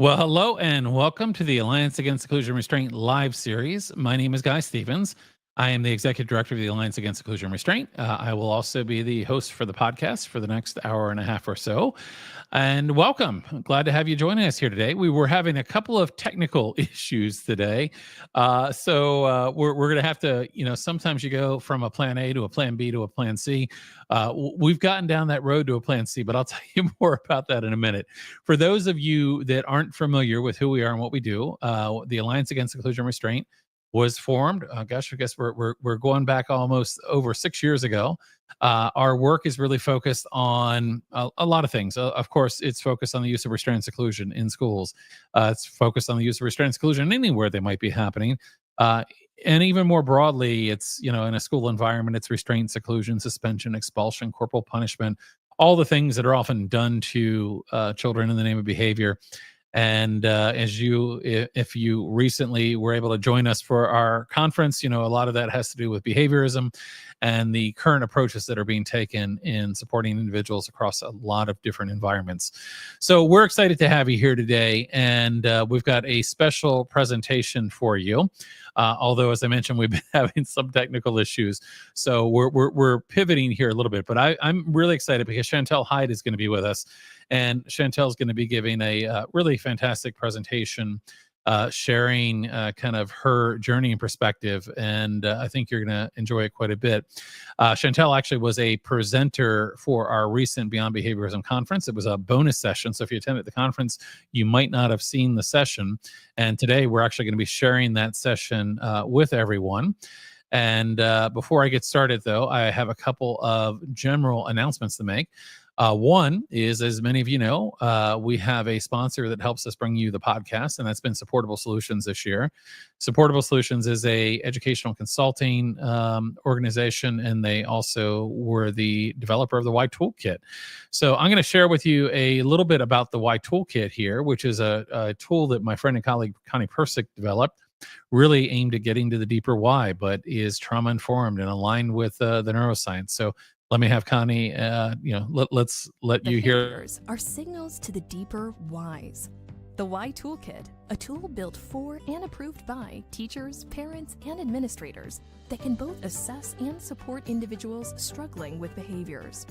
Well, hello and welcome to the Alliance Against Seclusion and Restraint live series. My name is Guy Stevens. I am the executive director of the Alliance Against Seclusion and Restraint. I will also be the host for the podcast for the next hour and a half or so. And welcome. Glad to have you joining us here today. We were having a couple of technical issues today. So we're going to have to, sometimes you go from a plan A to a plan B to a plan C. We've gotten down that road to a plan C, but I'll tell you more about that in a minute. For those of you that aren't familiar with who we are and what we do, the Alliance Against Seclusion and Restraint was formed. I guess we're going back almost over 6 years ago. Our work is really focused on a lot of things. Of course, it's focused on the use of restraint and seclusion in schools. It's focused on the use of restraint and seclusion anywhere they might be happening. And even more broadly, it's, in a school environment, it's restraint, seclusion, suspension, expulsion, corporal punishment, all the things that are often done to children in the name of behavior. And if you recently were able to join us for our conference, a lot of that has to do with behaviorism and the current approaches that are being taken in supporting individuals across a lot of different environments. So we're excited to have you here today, and we've got a special presentation for you. Although, as I mentioned, we've been having some technical issues, so we're pivoting here a little bit. But I'm really excited because Chantelle Hyde is going to be with us, and Chantelle's going to be giving a really fantastic presentation, sharing kind of her journey and perspective, and I think you're going to enjoy it quite a bit. Chantelle actually was a presenter for our recent Beyond Behaviorism conference. It was a bonus session, so if you attended the conference, you might not have seen the session, and today we're actually going to be sharing that session with everyone. And before I get started, though, I have a couple of general announcements to make. One is, as many of you know, we have a sponsor that helps us bring you the podcast, and that's been Supportable Solutions this year. Supportable Solutions is a educational consulting organization, and they also were the developer of the Y Toolkit. So I'm going to share with you a little bit about the Y Toolkit here, which is a tool that my friend and colleague Connie Persick developed, really aimed at getting to the deeper why, but is trauma-informed and aligned with the neuroscience. So let me have Connie, let's let you hear. Behaviors are signals to the deeper whys. The Why Toolkit, a tool built for and approved by teachers, parents, and administrators that can both assess and support individuals struggling with behaviors.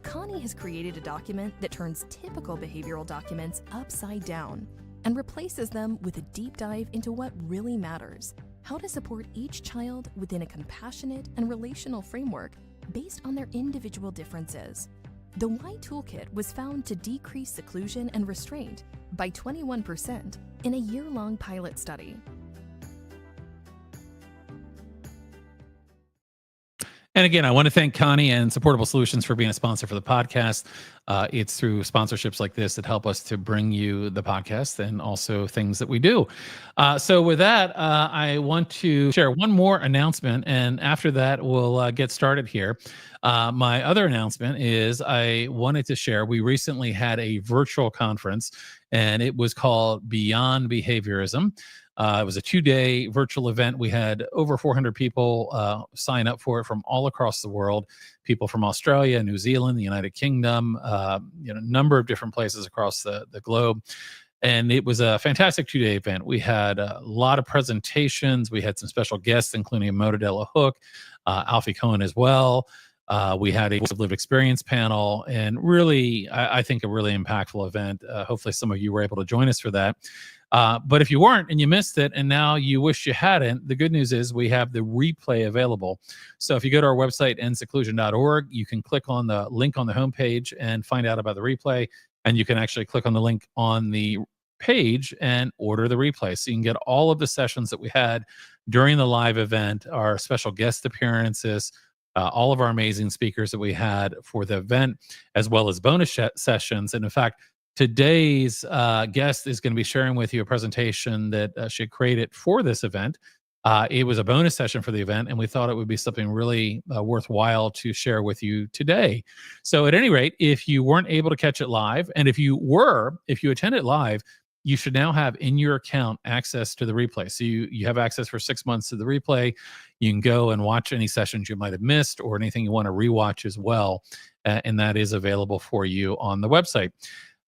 Connie has created a document that turns typical behavioral documents upside down and replaces them with a deep dive into what really matters: how to support each child within a compassionate and relational framework based on their individual differences. The Why Toolkit was found to decrease seclusion and restraint by 21% in a year-long pilot study. And again, I want to thank Connie and Supportable Solutions for being a sponsor for the podcast. It's through sponsorships like this that help us to bring you the podcast and also things that we do. So with that, I want to share one more announcement, and after that, we'll get started here. My other announcement is I wanted to share, we recently had a virtual conference, and it was called Beyond Behaviorism. It was a 2-day virtual event. We had over 400 people sign up for it from all across the world, people from Australia, New Zealand, the United Kingdom, a number of different places across the globe. And it was a fantastic 2-day event. We had a lot of presentations. We had some special guests, including Motadella Hook, Alfie Cohen as well. We had a lived experience panel, and really, I think a really impactful event. Hopefully some of you were able to join us for that. But if you weren't and you missed it and now you wish you hadn't, the good news is we have the replay available. So if you go to our website, endseclusion.org, you can click on the link on the homepage and find out about the replay. And you can actually click on the link on the page and order the replay. So you can get all of the sessions that we had during the live event, our special guest appearances, all of our amazing speakers that we had for the event, as well as bonus sessions. And in fact, today's guest is going to be sharing with you a presentation that she created for this event. It was a bonus session for the event, and we thought it would be something really worthwhile to share with you today. So at any rate, if you weren't able to catch it live, and if you attended live, you should now have in your account access to the replay. So you have access for 6 months to the replay. You can go and watch any sessions you might have missed or anything you want to rewatch as well. And that is available for you on the website.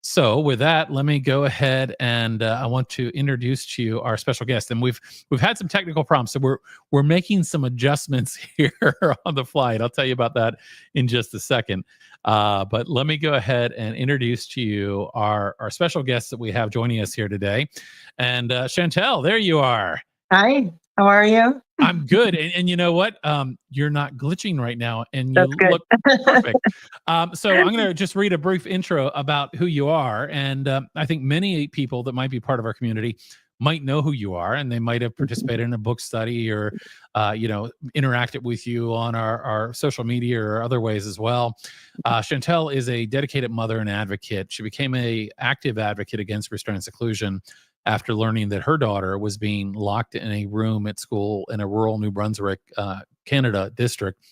So with that, let me go ahead and I want to introduce to you our special guest. And we've had some technical problems, so we're making some adjustments here on the fly. And I'll tell you about that in just a second. But let me go ahead and introduce to you our special guest that we have joining us here today. And Chantelle, there you are. Hi, how are you? I'm good. And you know what? You're not glitching right now, and That's you good. look perfect. So I'm going to just read a brief intro about who you are. And I think many people that might be part of our community might know who you are, and they might have participated in a book study or, interacted with you on our social media or other ways as well. Chantelle is a dedicated mother and advocate. She became an active advocate against restraint and seclusion after learning that her daughter was being locked in a room at school in a rural New Brunswick, Canada district.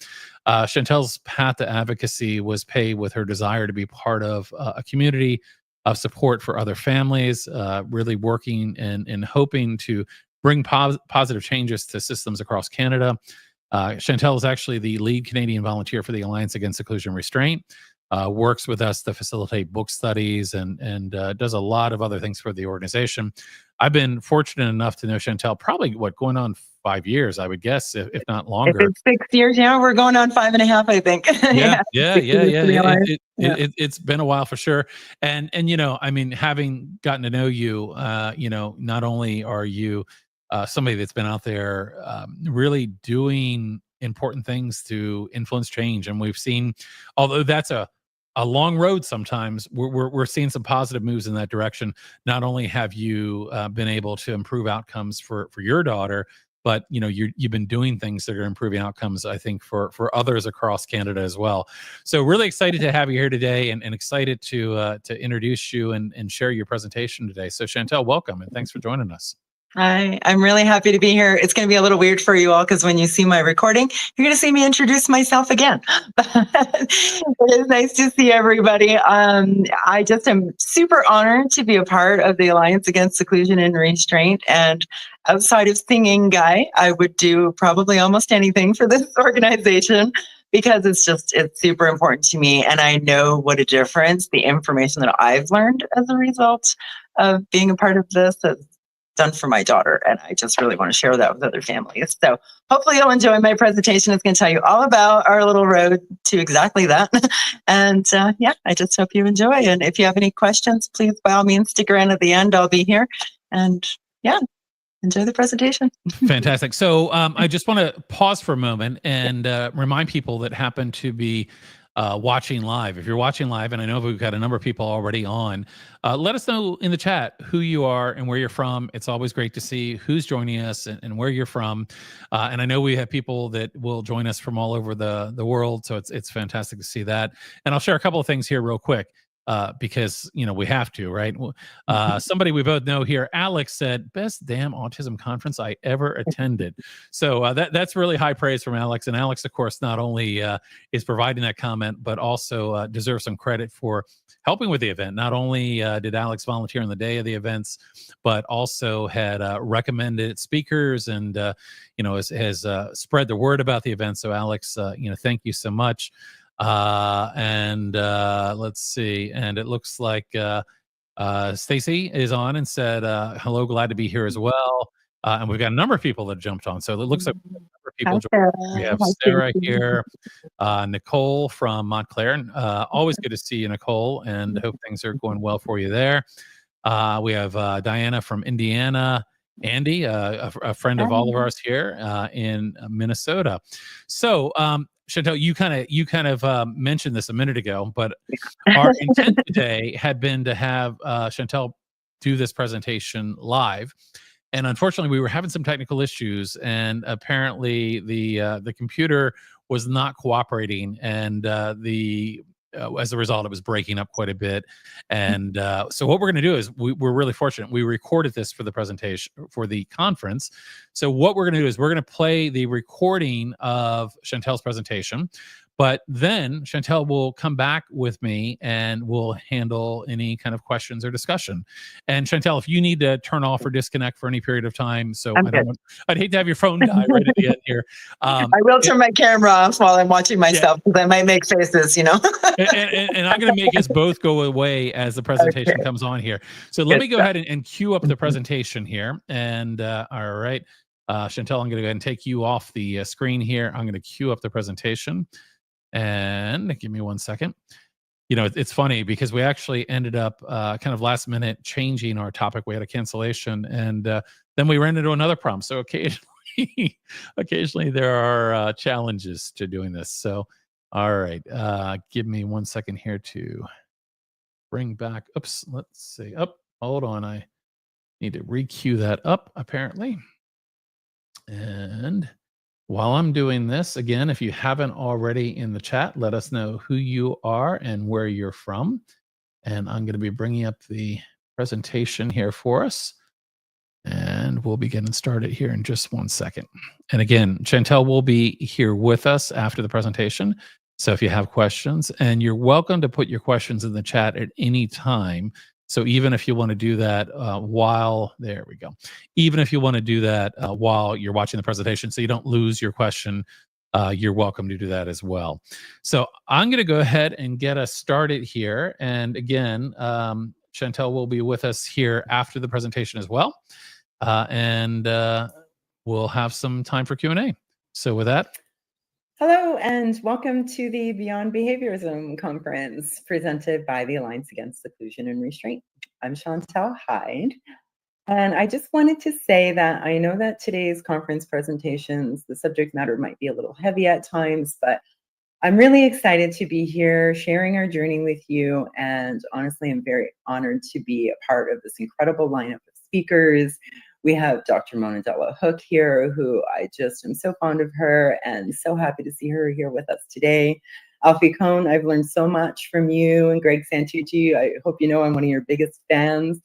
Chantelle's path to advocacy was paved with her desire to be part of a community of support for other families, really working and hoping to bring positive changes to systems across Canada. Chantelle is actually the lead Canadian volunteer for the Alliance Against Seclusion and Restraint. Works with us to facilitate book studies and does a lot of other things for the organization. I've been fortunate enough to know Chantelle probably going on 5 years, I would guess, if not longer. If it's 6 years, yeah, we're going on 5.5, I think. Yeah. 6 years to be alive. It's been a while for sure. And I mean, having gotten to know you, not only are you somebody that's been out there really doing important things to influence change, and we've seen, although that's a long road sometimes, we're seeing some positive moves in that direction. Not only have you been able to improve outcomes for your daughter, but you've been doing things that are improving outcomes, I think, for others across Canada as well. So really excited to have you here today, and excited to introduce you and share your presentation today. So Chantelle, welcome, and thanks for joining us. I'm really happy to be here. It's going to be a little weird for you all because when you see my recording, you're going to see me introduce myself again. It is nice to see everybody. I just am super honored to be a part of the Alliance Against Seclusion and Restraint. And outside of singing, Guy, I would do probably almost anything for this organization because it's super important to me. And I know what a difference the information that I've learned as a result of being a part of this has done for my daughter, and I just really want to share that with other families. So hopefully you'll enjoy my presentation. It's going to tell you all about our little road to exactly that. And I just hope you enjoy. And if you have any questions, please by all means stick around at the end. I'll be here. And enjoy the presentation. Fantastic. So I just want to pause for a moment and remind people that happen to be watching live. If you're watching live, and I know we've got a number of people already on, let us know in the chat who you are and where you're from. It's always great to see who's joining us and where you're from. And I know we have people that will join us from all over the world, so it's fantastic to see that. And I'll share a couple of things here real quick. Because we have to, right? Somebody we both know here, Alex, said best damn autism conference I ever attended. So that's really high praise from Alex. And Alex, of course, not only is providing that comment, but also deserves some credit for helping with the event. Not only did Alex volunteer on the day of the events, but also had recommended speakers and has spread the word about the event. So Alex, thank you so much. Let's see. And it looks like Stacy is on and said, hello, glad to be here as well. And we've got a number of people that jumped on. So it looks like a number of people joined. We have Sarah here, Nicole from Montclair. Always good to see you, Nicole, and hope things are going well for you there. We have Diana from Indiana. Andy, a friend of all of ours here in Minnesota. So, Chantelle, you kind of mentioned this a minute ago, but our intent today had been to have Chantelle do this presentation live, and unfortunately, we were having some technical issues, and apparently the computer was not cooperating, and as a result, it was breaking up quite a bit. And so what we're going to do is we're really fortunate. We recorded this for the presentation for the conference. So what we're going to do is we're going to play the recording of Chantelle's presentation, But then Chantelle will come back with me and we'll handle any kind of questions or discussion. And Chantelle, if you need to turn off or disconnect for any period of time, so I'm good. I'd hate to have your phone die right at the end here. I will turn my camera off while I'm watching myself because I might make faces, and I'm going to make us both go away as the presentation Okay. comes on here. So let Good me go stuff. ahead and cue up the presentation here. And all right, Chantelle, I'm going to go ahead and take you off the screen here. I'm going to cue up the presentation. And give me 1 second. It's funny because we actually ended up kind of last minute changing our topic. We had a cancellation, and then we ran into another problem. So occasionally there are challenges to doing this. So, all right, give me 1 second here to bring back. Oops, let's see. Hold on. I need to re-cue that up apparently. And while I'm doing this, again, if you haven't already in the chat, let us know who you are and where you're from. And I'm going to be bringing up the presentation here for us. And we'll be getting started here in just 1 second. And again, Chantelle will be here with us after the presentation. So if you have questions, and you're welcome to put your questions in the chat at any time. So even if you want to do that even if you want to do that while you're watching the presentation, so you don't lose your question, you're welcome to do that as well. So I'm going to go ahead and get us started here. And again, Chantelle will be with us here after the presentation as well. And we'll have some time for Q&A. So with that. Hello, and welcome to the Beyond Behaviorism conference presented by the Alliance Against Seclusion and Restraint. I'm Chantelle Hyde, and I just wanted to say that I know that today's conference presentations, the subject matter might be a little heavy at times, but I'm really excited to be here sharing our journey with you, and honestly, I'm very honored to be a part of this incredible lineup of speakers. We have Dr. Mona Della Hook here, who I just am so fond of her and so happy to see her here with us today. Alfie Cohn, I've learned so much from you, and Greg Santucci, I hope you know I'm one of your biggest fans.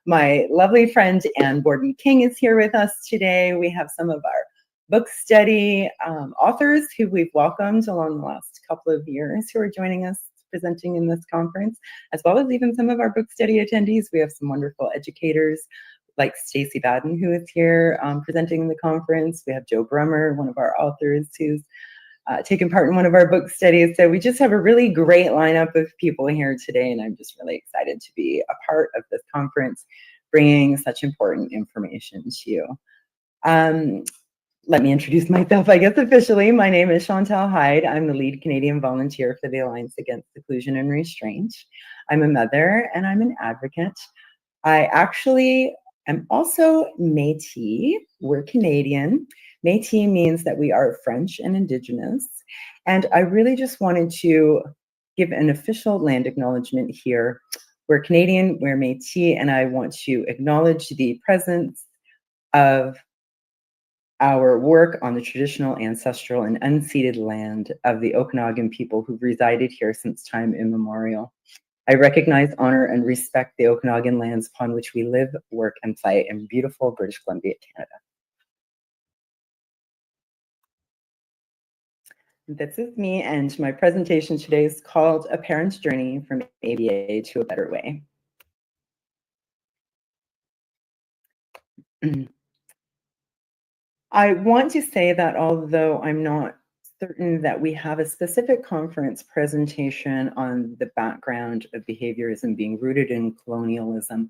My lovely friend Anne Borden King is here with us today. We have some of our book study authors who we've welcomed along the last couple of years who are joining us presenting in this conference, as well as even some of our book study attendees. We have some wonderful educators like Stacy Baden, who is here presenting in the conference. We have Joe Brummer, one of our authors, who's taken part in one of our book studies. So we just have a really great lineup of people here today, and I'm just really excited to be a part of this conference, bringing such important information to you. Let me introduce myself, I guess, officially. My name is Chantelle Hyde. I'm the lead Canadian volunteer for the Alliance Against Seclusion and Restraint. I'm a mother and I'm an advocate. I actually am also Métis. We're Canadian. Métis means that we are French and Indigenous. And I really just wanted to give an official land acknowledgement here. We're Canadian, we're Métis, and I want to acknowledge the presence of our work on the traditional, ancestral, and unceded land of the Okanagan people who've resided here since time immemorial. I recognize, honor, and respect the Okanagan lands upon which we live, work, and play in beautiful British Columbia, Canada. This is me, and my presentation today is called A Parent's Journey from ABA to a Better Way. I want to say that although I'm not certain that we have a specific conference presentation on the background of behaviorism being rooted in colonialism,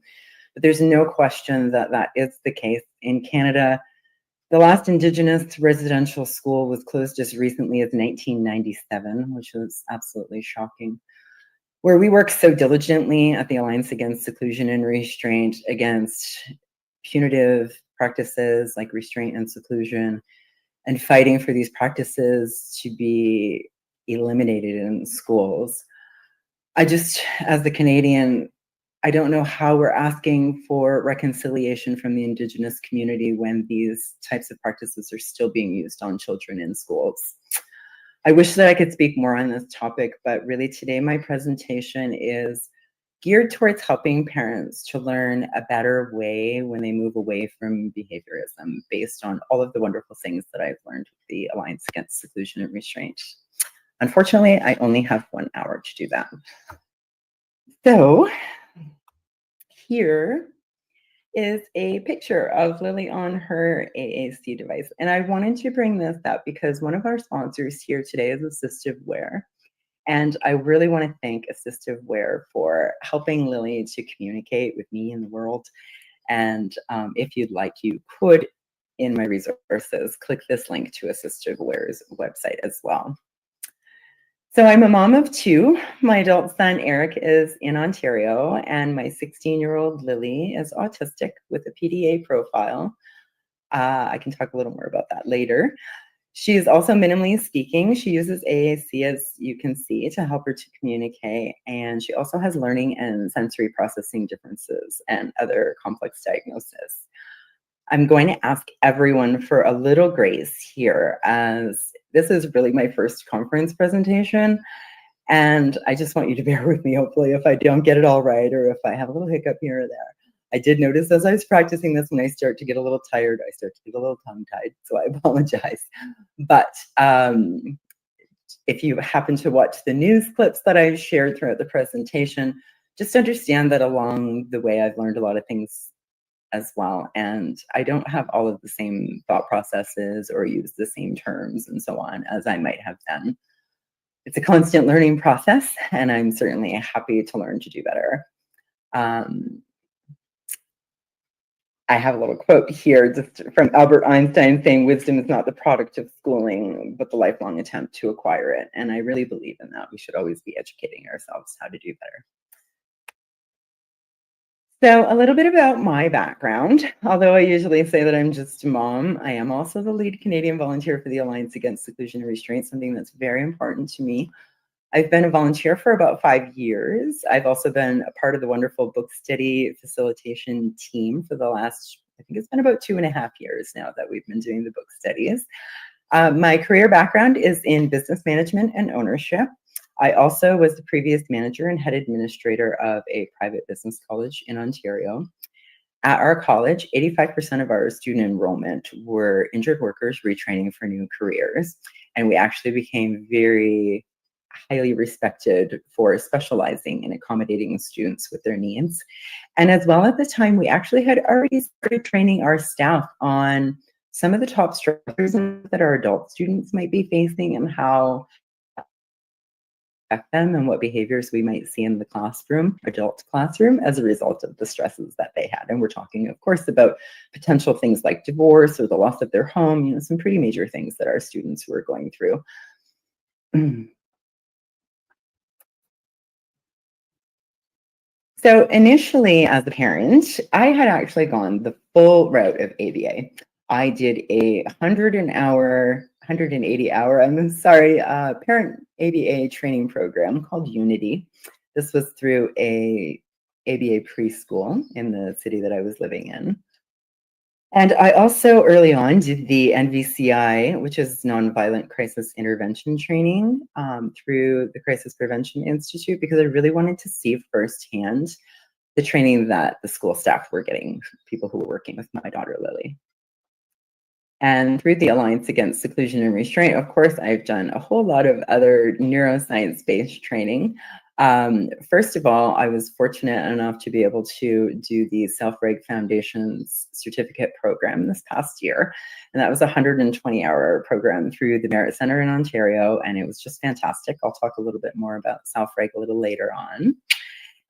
but there's no question that that is the case. In Canada, the last Indigenous residential school was closed as recently as 1997, which was absolutely shocking. Where we work so diligently at the Alliance Against Seclusion and Restraint against punitive practices like restraint and seclusion, and fighting for these practices to be eliminated in schools. I just, as the Canadian, I don't know how we're asking for reconciliation from the Indigenous community when these types of practices are still being used on children in schools. I wish that I could speak more on this topic, but really today my presentation is geared towards helping parents to learn a better way when they move away from behaviorism based on all of the wonderful things that I've learned with the Alliance Against Seclusion and Restraint. Unfortunately, I only have 1 hour to do that. So here is a picture of Lily on her AAC device. And I wanted to bring this up because one of our sponsors here today is Assistive Wear. And I really want to thank Assistive Wear for helping Lily to communicate with me in the world. And if you'd like, you could, in my resources, click this link to Assistive Wear's website as well. So I'm a mom of two. My adult son, Eric, is in Ontario, and my 16-year-old Lily is autistic with a PDA profile. I can talk a little more about that later. She is also minimally speaking. She uses AAC, as you can see, to help her to communicate, and she also has learning and sensory processing differences and other complex diagnoses. I'm going to ask everyone for a little grace here, as this is really my first conference presentation, and I just want you to bear with me, hopefully, if I don't get it all right or if I have a little hiccup here or there. I did notice as I was practicing this, when I start to get a little tired, I start to get a little tongue-tied, so I apologize. But if you happen to watch the news clips that I've shared throughout the presentation, just understand that along the way, I've learned a lot of things as well. And I don't have all of the same thought processes or use the same terms and so on as I might have then. It's a constant learning process, and I'm certainly happy to learn to do better. I have a little quote here just from Albert Einstein saying, "Wisdom is not the product of schooling, but the lifelong attempt to acquire it." And I really believe in that. We should always be educating ourselves how to do better. So a little bit about my background. Although I usually say that I'm just a mom, I am also the lead Canadian volunteer for the Alliance Against Seclusion and Restraint, something that's very important to me. I've been a volunteer for about 5 years. I've also been a part of the wonderful book study facilitation team for the last, I think it's been about 2.5 years now that we've been doing the book studies. My career background is in business management and ownership. I also was the previous manager and head administrator of a private business college in Ontario. At our college, 85% of our student enrollment were injured workers retraining for new careers. And we actually became very highly respected for specializing in accommodating students with their needs. And as well, at the time, we actually had already started training our staff on some of the top stressors that our adult students might be facing and how affect them and what behaviors we might see in the classroom, adult classroom, as a result of the stresses that they had. And we're talking, of course, about potential things like divorce or the loss of their home, some pretty major things that our students were going through. So initially, as a parent, I had actually gone the full route of ABA. I did a 180-hour, parent ABA training program called Unity. This was through a ABA preschool in the city that I was living in. And I also early on did the NVCI, which is Nonviolent Crisis Intervention training through the Crisis Prevention Institute, because I really wanted to see firsthand the training that the school staff were getting, people who were working with my daughter, Lily. And through the Alliance Against Seclusion and Restraint, of course, I've done a whole lot of other neuroscience-based training. First of all, I was fortunate enough to be able to do the Self-Reg Foundation's certificate program this past year. And that was a 120-hour program through the Merit Center in Ontario, and it was just fantastic. I'll talk a little bit more about Self-Reg a little later on.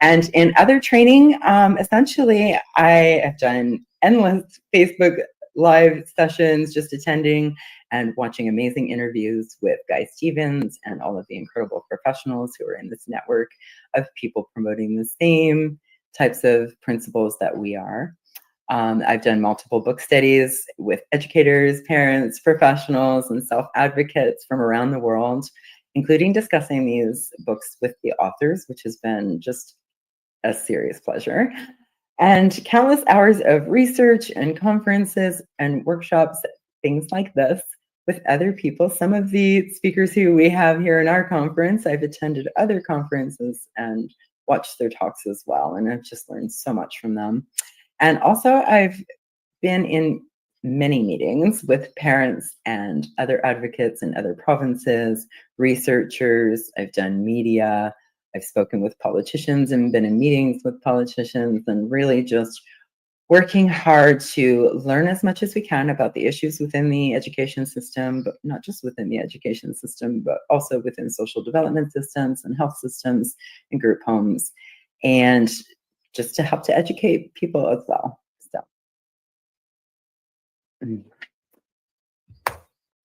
And in other training, essentially, I have done endless Facebook live sessions, just attending and watching amazing interviews with Guy Stevens and all of the incredible professionals who are in this network of people promoting the same types of principles that we are. I've done multiple book studies with educators, parents, professionals, and self-advocates from around the world, including discussing these books with the authors, which has been just a serious pleasure. And countless hours of research and conferences and workshops, things like this, with other people. Some of the speakers who we have here in our conference, I've attended other conferences and watched their talks as well, and I've just learned so much from them. And also, I've been in many meetings with parents and other advocates in other provinces, researchers. I've done media. I've spoken with politicians and been in meetings with politicians, and really just working hard to learn as much as we can about the issues within the education system, but not just within the education system, but also within social development systems and health systems and group homes, and just to help to educate people as well.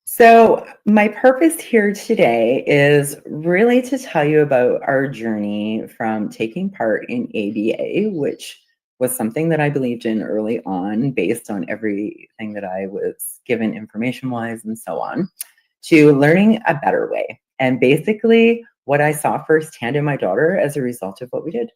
So my purpose here today is really to tell you about our journey from taking part in ABA, which was something that I believed in early on based on everything that I was given information-wise and so on, to learning a better way. And basically what I saw firsthand in my daughter as a result of what we did.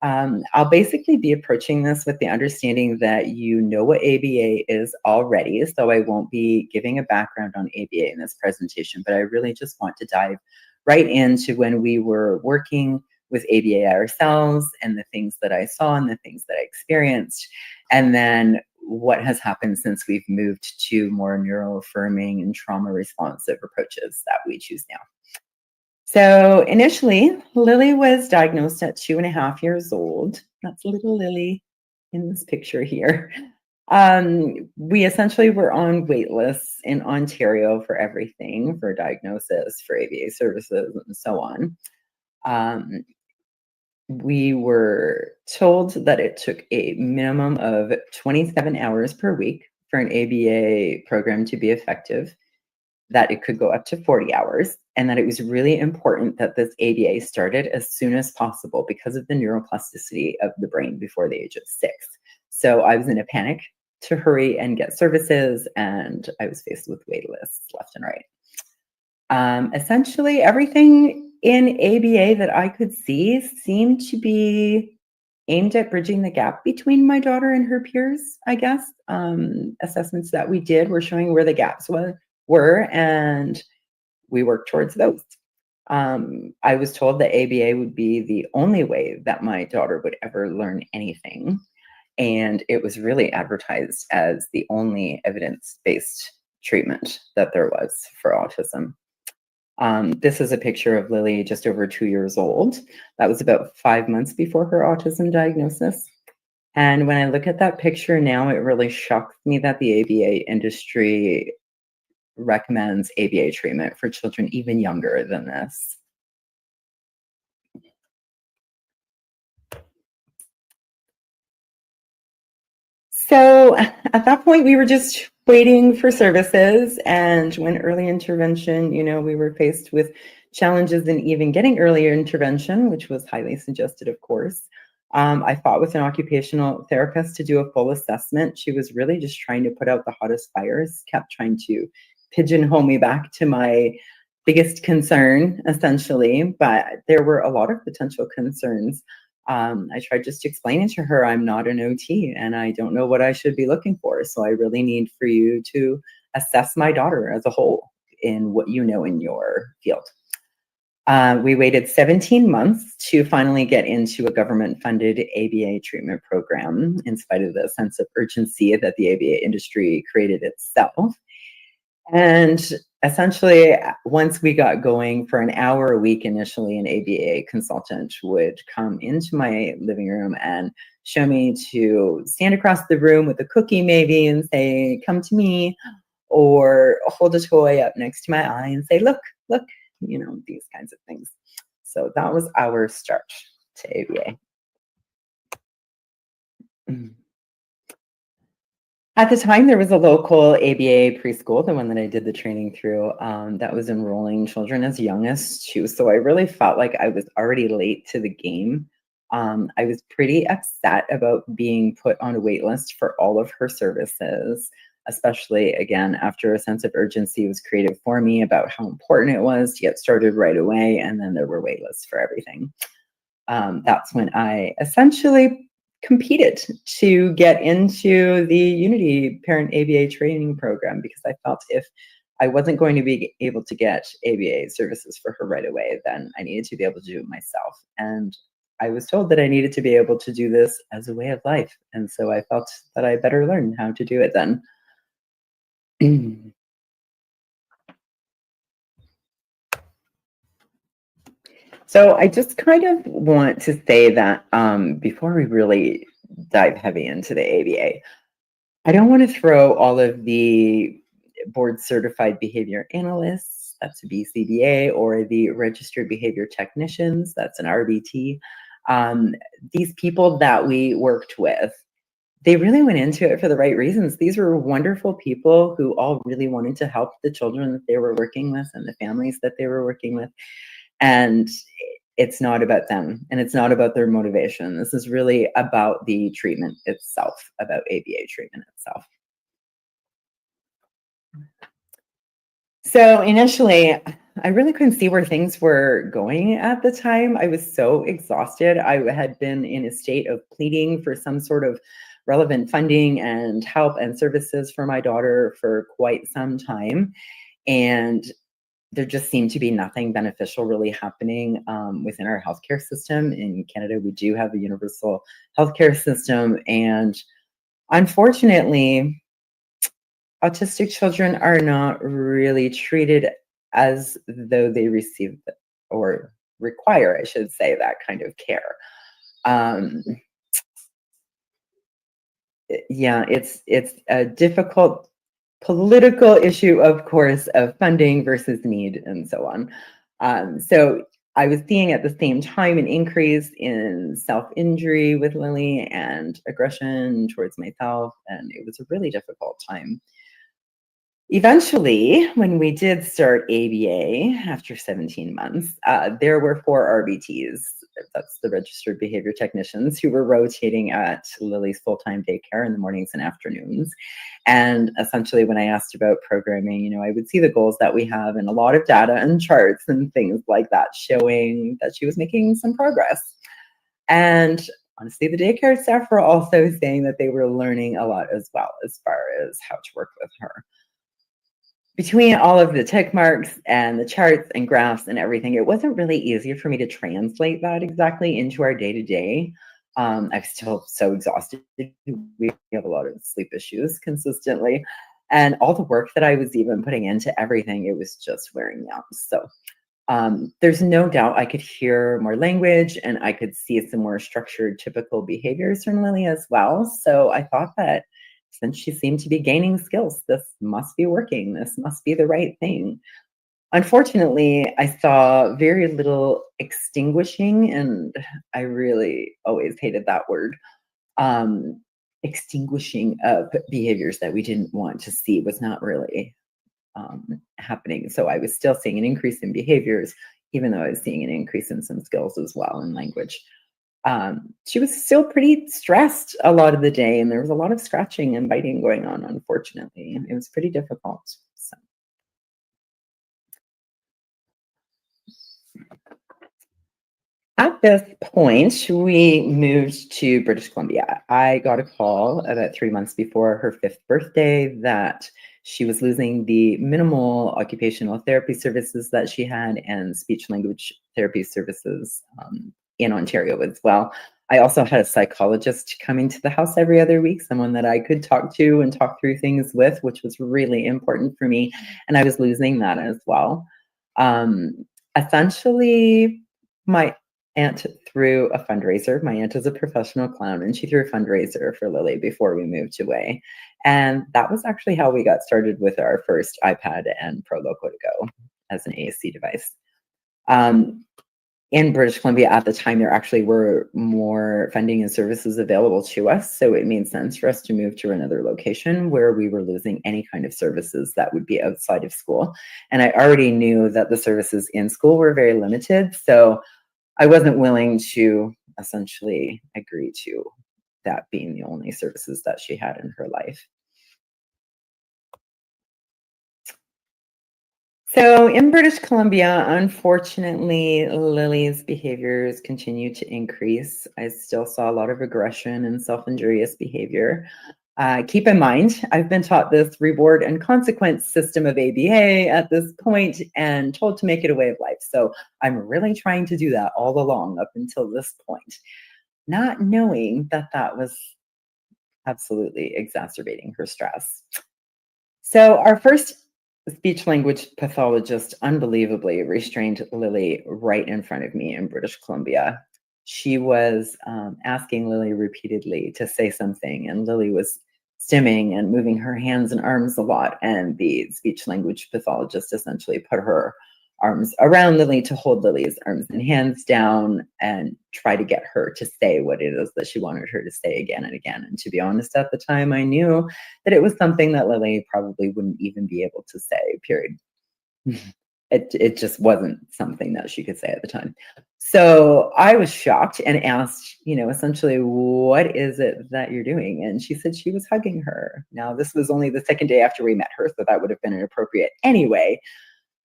I'll basically be approaching this with the understanding that you know what ABA is already, so I won't be giving a background on ABA in this presentation, but I really just want to dive right into when we were working with ABA ourselves and the things that I saw and the things that I experienced, and then what has happened since we've moved to more neuroaffirming and trauma responsive approaches that we choose now. So initially, Lily was diagnosed at 2.5 years old. That's little Lily in this picture here. We essentially were on wait lists in Ontario for everything, for diagnosis, for ABA services, and so on. We were told that it took a minimum of 27 hours per week for an ABA program to be effective, that it could go up to 40 hours, and that it was really important that this ABA started as soon as possible because of the neuroplasticity of the brain before the age of 6. So I was in a panic to hurry and get services, and I was faced with wait lists left and right. Essentially, everything in ABA that I could see seemed to be aimed at bridging the gap between my daughter and her peers, I guess. Assessments that we did were showing where the gaps were, and we worked towards those. I was told that ABA would be the only way that my daughter would ever learn anything, and it was really advertised as the only evidence-based treatment that there was for autism. This is a picture of Lily just over 2 years old. That was about 5 months before her autism diagnosis. And when I look at that picture now, it really shocks me that the ABA industry recommends ABA treatment for children even younger than this. So at that point, we were just waiting for services. And when early intervention, we were faced with challenges in even getting earlier intervention, which was highly suggested, of course. I fought with an occupational therapist to do a full assessment. She was really just trying to put out the hottest fires, kept trying to pigeonhole me back to my biggest concern, essentially, but there were a lot of potential concerns. I tried just explaining to her, I'm not an OT and I don't know what I should be looking for. So I really need for you to assess my daughter as a whole in what you know in your field. We waited 17 months to finally get into a government-funded ABA treatment program, in spite of the sense of urgency that the ABA industry created itself. And essentially, once we got going, for an hour a week initially, an ABA consultant would come into my living room and show me to stand across the room with a cookie maybe and say, come to me, or hold a toy up next to my eye and say, look, these kinds of things. So that was our start to ABA. At the time, there was a local ABA preschool, the one that I did the training through, that was enrolling children as young as 2. So I really felt like I was already late to the game. I was pretty upset about being put on a wait list for all of her services, especially, again, after a sense of urgency was created for me about how important it was to get started right away, and then there were wait lists for everything. That's when I essentially competed to get into the Unity Parent ABA training program, because I felt if I wasn't going to be able to get ABA services for her right away, then I needed to be able to do it myself. And I was told that I needed to be able to do this as a way of life. And so I felt that I better learn how to do it then. So I just kind of want to say that before we really dive heavy into the ABA, I don't want to throw all of the board certified behavior analysts, that's a BCBA, or the registered behavior technicians, that's an RBT. These people that we worked with, they really went into it for the right reasons. These were wonderful people who all really wanted to help the children that they were working with and the families that they were working with. And it's not about them, and it's not about their motivation. This is really about the treatment itself, about ABA treatment itself. So initially, I really couldn't see where things were going at the time. I was so exhausted. I had been in a state of pleading for some sort of relevant funding and help and services for my daughter for quite some time. And there just seemed to be nothing beneficial really happening within our healthcare system. In Canada, we do have a universal healthcare system. And unfortunately, autistic children are not really treated as though they receive or require, I should say, that kind of care. Yeah, it's a difficult political issue, of course, of funding versus need and so on. So I was seeing at the same time an increase in self-injury with Lily and aggression towards myself, and it was a really difficult time. Eventually, when we did start ABA after 17 months, there were 4 RBTs, that's the registered behavior technicians, who were rotating at Lily's full-time daycare in the mornings and afternoons. And essentially, when I asked about programming, I would see the goals that we have and a lot of data and charts and things like that showing that she was making some progress. And honestly, the daycare staff were also saying that they were learning a lot as well as far as how to work with her. Between all of the tick marks and the charts and graphs and everything, it wasn't really easy for me to translate that exactly into our day-to-day. I'm still so exhausted. We have a lot of sleep issues consistently. And all the work that I was even putting into everything, it was just wearing me out. So there's no doubt I could hear more language and I could see some more structured, typical behaviors from Lily as well. So I thought that since she seemed to be gaining skills, this must be working. This must be the right thing. Unfortunately, I saw very little extinguishing, and I really always hated that word. Extinguishing of behaviors that we didn't want to see was not really happening. So I was still seeing an increase in behaviors, even though I was seeing an increase in some skills as well in language. She was still pretty stressed a lot of the day, and there was a lot of scratching and biting going on, unfortunately. It was pretty difficult. So. At this point, we moved to British Columbia. I got a call about 3 months before her 5th birthday that she was losing the minimal occupational therapy services that she had and speech language therapy services in Ontario as well. I also had a psychologist coming to the house every other week, someone that I could talk to and talk through things with, which was really important for me. And I was losing that as well. Essentially, my aunt threw a fundraiser. My aunt is a professional clown, and she threw a fundraiser for Lily before we moved away. And that was actually how we got started with our first iPad and Pro Loco to Go as an ASC device. In British Columbia at the time, there actually were more funding and services available to us. So it made sense for us to move to another location where we were losing any kind of services that would be outside of school. And I already knew that the services in school were very limited. So I wasn't willing to essentially agree to that being the only services that she had in her life. So in British Columbia, unfortunately, Lily's behaviors continued to increase. I still saw a lot of aggression and self-injurious behavior. Keep in mind, I've been taught this reward and consequence system of ABA at this point and told to make it a way of life. So I'm really trying to do that all along up until this point, not knowing that that was absolutely exacerbating her stress. So our first speech language pathologist unbelievably restrained Lily right in front of me in British Columbia. She was asking Lily repeatedly to say something, and Lily was stimming and moving her hands and arms a lot. And the speech language pathologist essentially put her arms around Lily to hold Lily's arms and hands down and try to get her to say what it is that she wanted her to say again and again. And to be honest, at the time, I knew that it was something that Lily probably wouldn't even be able to say, period. It just wasn't something that she could say at the time. So I was shocked and asked, essentially, what is it that you're doing? And she said she was hugging her. Now, this was only the second day after we met her, so that would have been inappropriate anyway.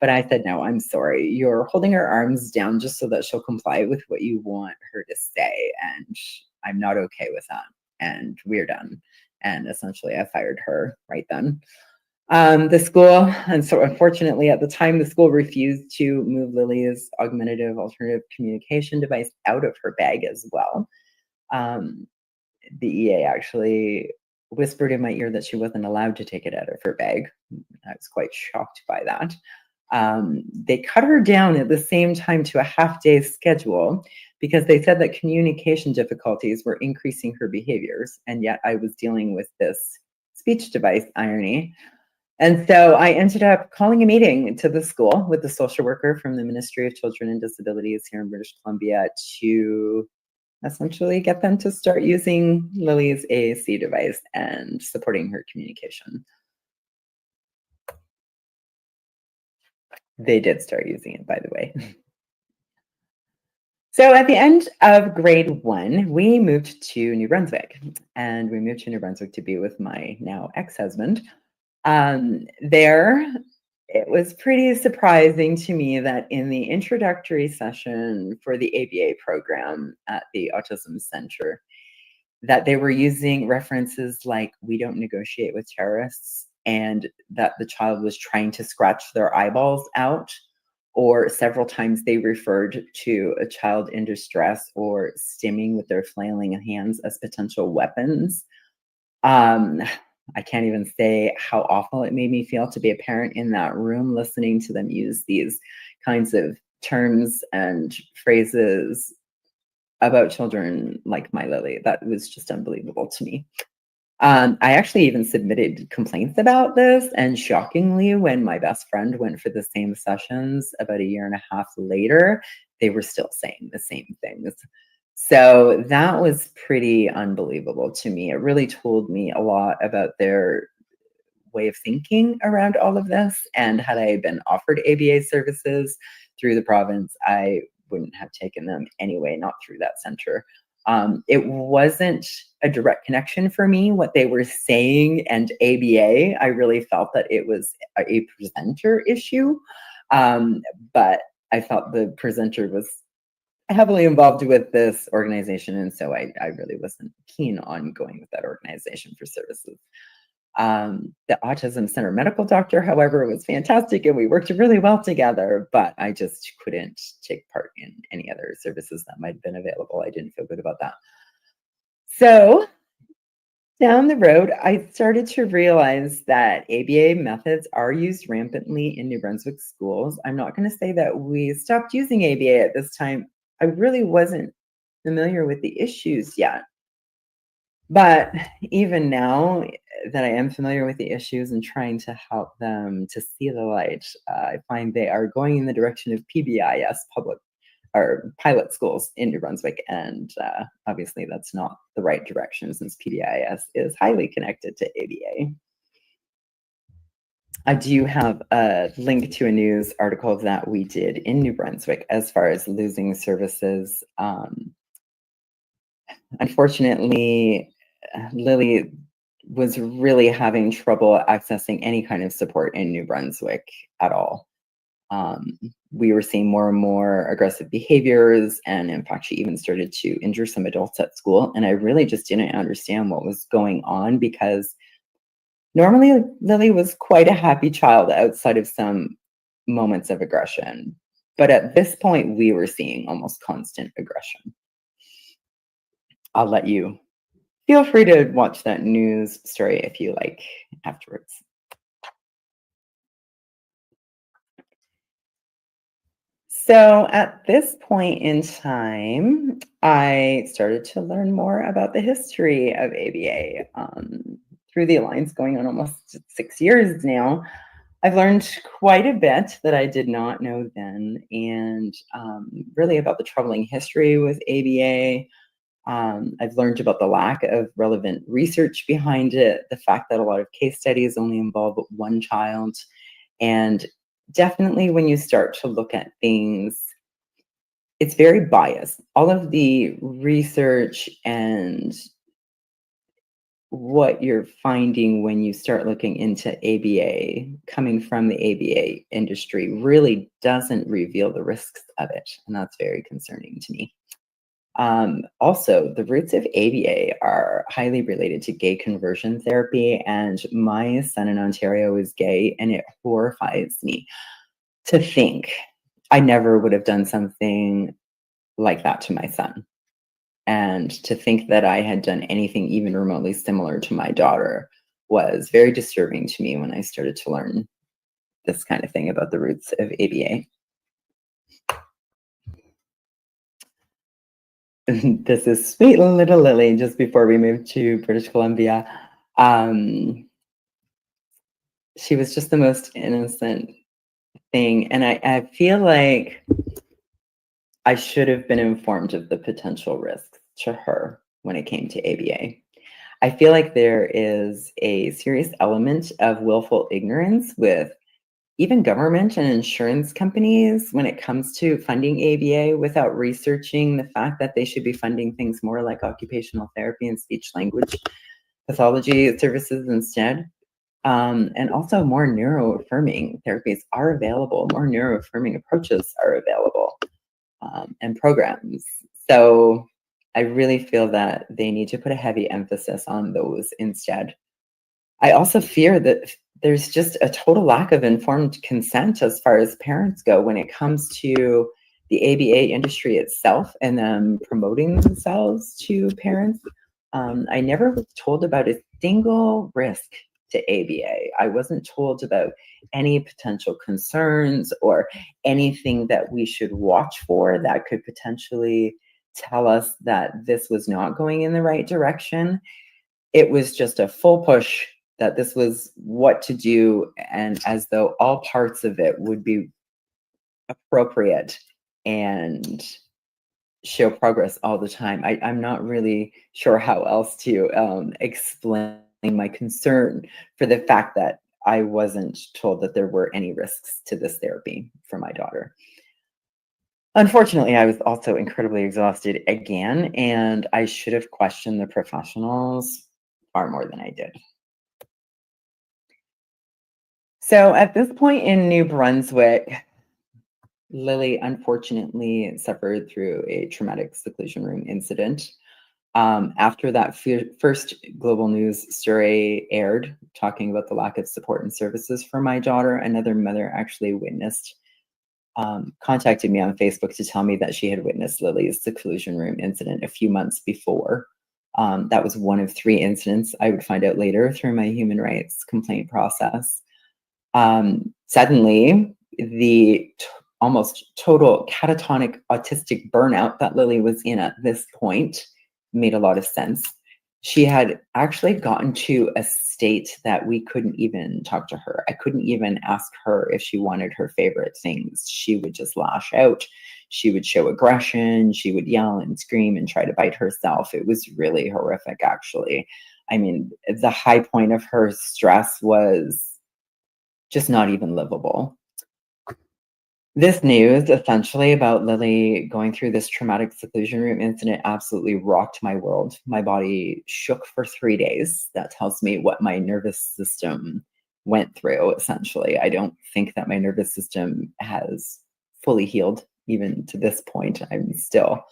But I said, no, I'm sorry. You're holding her arms down just so that she'll comply with what you want her to say. And I'm not okay with that. And we're done. And essentially, I fired her right then. The school, and so unfortunately at the time, the school refused to move Lily's augmentative alternative communication device out of her bag as well. The EA actually whispered in my ear that she wasn't allowed to take it out of her bag. I was quite shocked by that. They cut her down at the same time to a half-day schedule because they said that communication difficulties were increasing her behaviors, and yet I was dealing with this speech device irony. And so I ended up calling a meeting to the school with the social worker from the Ministry of Children and Disabilities here in British Columbia to essentially get them to start using Lily's AAC device and supporting her communication. They did start using it, by the way. So at the end of grade 1, we moved to New Brunswick, and we moved to New Brunswick to be with my now ex-husband. There, it was pretty surprising to me that in the introductory session for the ABA program at the Autism Center, that they were using references like "we don't negotiate with terrorists" and that the child was trying to scratch their eyeballs out, or several times they referred to a child in distress or stimming with their flailing hands as potential weapons. I can't even say how awful it made me feel to be a parent in that room listening to them use these kinds of terms and phrases about children like my Lily. That was just unbelievable to me. I actually even submitted complaints about this, and shockingly, when my best friend went for the same sessions about a year and a half later, they were still saying the same things. So that was pretty unbelievable to me. It really told me a lot about their way of thinking around all of this. And had I been offered ABA services through the province, I wouldn't have taken them anyway, not through that center. It wasn't a direct connection for me, what they were saying and ABA. I really felt that it was a presenter issue. But I felt the presenter was heavily involved with this organization, and so I really wasn't keen on going with that organization for services. The Autism Center medical doctor, however, was fantastic, and we worked really well together, but I just couldn't take part in any other services that might have been available. I didn't feel good about that. So down the road, I started to realize that ABA methods are used rampantly in New Brunswick schools. I'm not going to say that we stopped using ABA at this time. I really wasn't familiar with the issues yet. But even now that I am familiar with the issues and trying to help them to see the light, I find they are going in the direction of PBIS, public or pilot schools in New Brunswick. And obviously that's not the right direction, since PBIS is highly connected to ABA. I do have a link to a news article that we did in New Brunswick as far as losing services. Unfortunately, Lily was really having trouble accessing any kind of support in New Brunswick at all. We were seeing more and more aggressive behaviors, and in fact, she even started to injure some adults at school. And I really just didn't understand what was going on, because normally Lily was quite a happy child outside of some moments of aggression. But at this point, we were seeing almost constant aggression. I'll let you feel free to watch that news story if you like afterwards. So at this point in time, I started to learn more about the history of ABA through the Alliance going on almost 6 years now. I've learned quite a bit that I did not know then, and really about the troubling history with ABA. I've learned about the lack of relevant research behind it, the fact that a lot of case studies only involve one child, and definitely when you start to look at things, it's very biased. All of the research and what you're finding when you start looking into ABA coming from the ABA industry really doesn't reveal the risks of it. And that's very concerning to me. Also, the roots of ABA are highly related to gay conversion therapy, and my son in Ontario is gay, and it horrifies me to think I never would have done something like that to my son. And to think that I had done anything even remotely similar to my daughter was very disturbing to me when I started to learn this kind of thing about the roots of ABA. This is sweet little Lily just before we moved to British Columbia. She was just the most innocent thing. And I feel like I should have been informed of the potential risks to her when it came to ABA. I feel like there is a serious element of willful ignorance with even government and insurance companies when it comes to funding ABA without researching the fact that they should be funding things more like occupational therapy and speech language pathology services instead. And also more neuroaffirming therapies are available, more neuroaffirming approaches are available, and programs. So I really feel that they need to put a heavy emphasis on those instead. I also fear that there's just a total lack of informed consent as far as parents go when it comes to the ABA industry itself and them promoting themselves to parents. I never was told about a single risk to ABA. I wasn't told about any potential concerns or anything that we should watch for that could potentially tell us that this was not going in the right direction. It was just a full push that this was what to do, and as though all parts of it would be appropriate and show progress all the time. I'm not really sure how else to explain my concern for the fact that I wasn't told that there were any risks to this therapy for my daughter. Unfortunately, I was also incredibly exhausted again, and I should have questioned the professionals far more than I did. So at this point in New Brunswick, Lily unfortunately suffered through a traumatic seclusion room incident. After that first global news story aired, talking about the lack of support and services for my daughter, another mother actually contacted me on Facebook to tell me that she had witnessed Lily's seclusion room incident a few months before. That was one of 3 incidents I would find out later through my human rights complaint process. Suddenly, the almost total catatonic autistic burnout that Lily was in at this point made a lot of sense. She had actually gotten to a state that we couldn't even talk to her. I couldn't even ask her if she wanted her favorite things. She would just lash out. She would show aggression. She would yell and scream and try to bite herself. It was really horrific, actually. I mean, the high point of her stress was just not even livable. This news, essentially, about Lily going through this traumatic seclusion room incident absolutely rocked my world. My body shook for 3 days. That tells me what my nervous system went through, essentially. I don't think that my nervous system has fully healed, even to this point. I'm still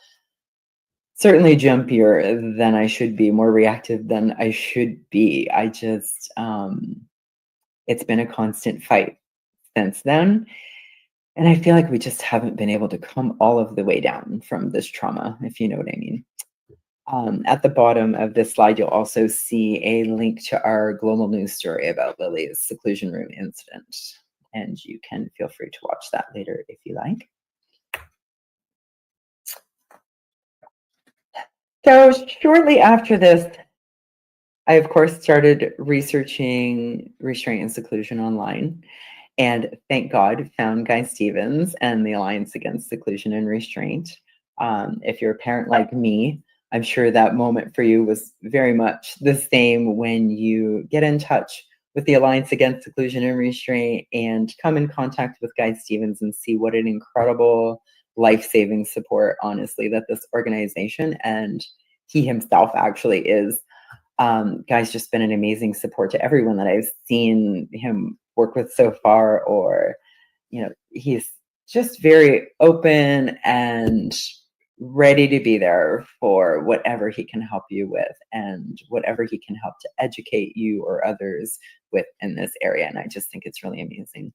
certainly jumpier than I should be, more reactive than I should be. I just, it's been a constant fight since then. And I feel like we just haven't been able to come all of the way down from this trauma, if you know what I mean. At the bottom of this slide, you'll also see a link to our global news story about Lily's seclusion room incident. And you can feel free to watch that later if you like. So shortly after this, I, of course, started researching restraint and seclusion online. And thank God, found Guy Stevens and the Alliance Against Seclusion and Restraint. If you're a parent like me, I'm sure that moment for you was very much the same when you get in touch with the Alliance Against Seclusion and Restraint and come in contact with Guy Stevens and see what an incredible life-saving support, honestly, that this organization and he himself actually is. Guy's just been an amazing support to everyone that I've seen him work with so far, or, you know, he's just very open and ready to be there for whatever he can help you with and whatever he can help to educate you or others with in this area. And I just think it's really amazing.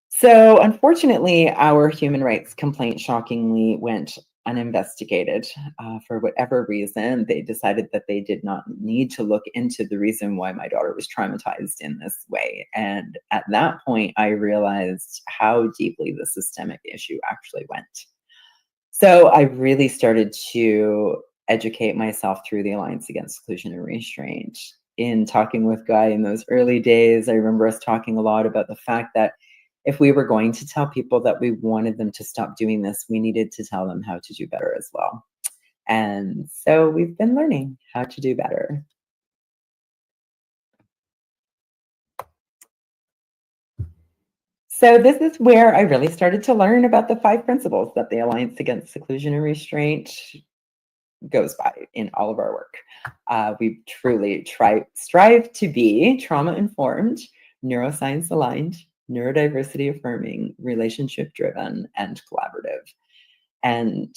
So unfortunately, our human rights complaint shockingly went uninvestigated. For whatever reason, they decided that they did not need to look into the reason why my daughter was traumatized in this way. And at that point, I realized how deeply the systemic issue actually went. So I really started to educate myself through the Alliance Against Seclusion and Restraint. In talking with Guy in those early days, I remember us talking a lot about the fact that if we were going to tell people that we wanted them to stop doing this, we needed to tell them how to do better as well. And so we've been learning how to do better. So this is where I really started to learn about the 5 principles that the Alliance Against Seclusion and Restraint goes by in all of our work. We truly strive to be trauma-informed, neuroscience aligned, neurodiversity affirming, relationship driven, and collaborative. And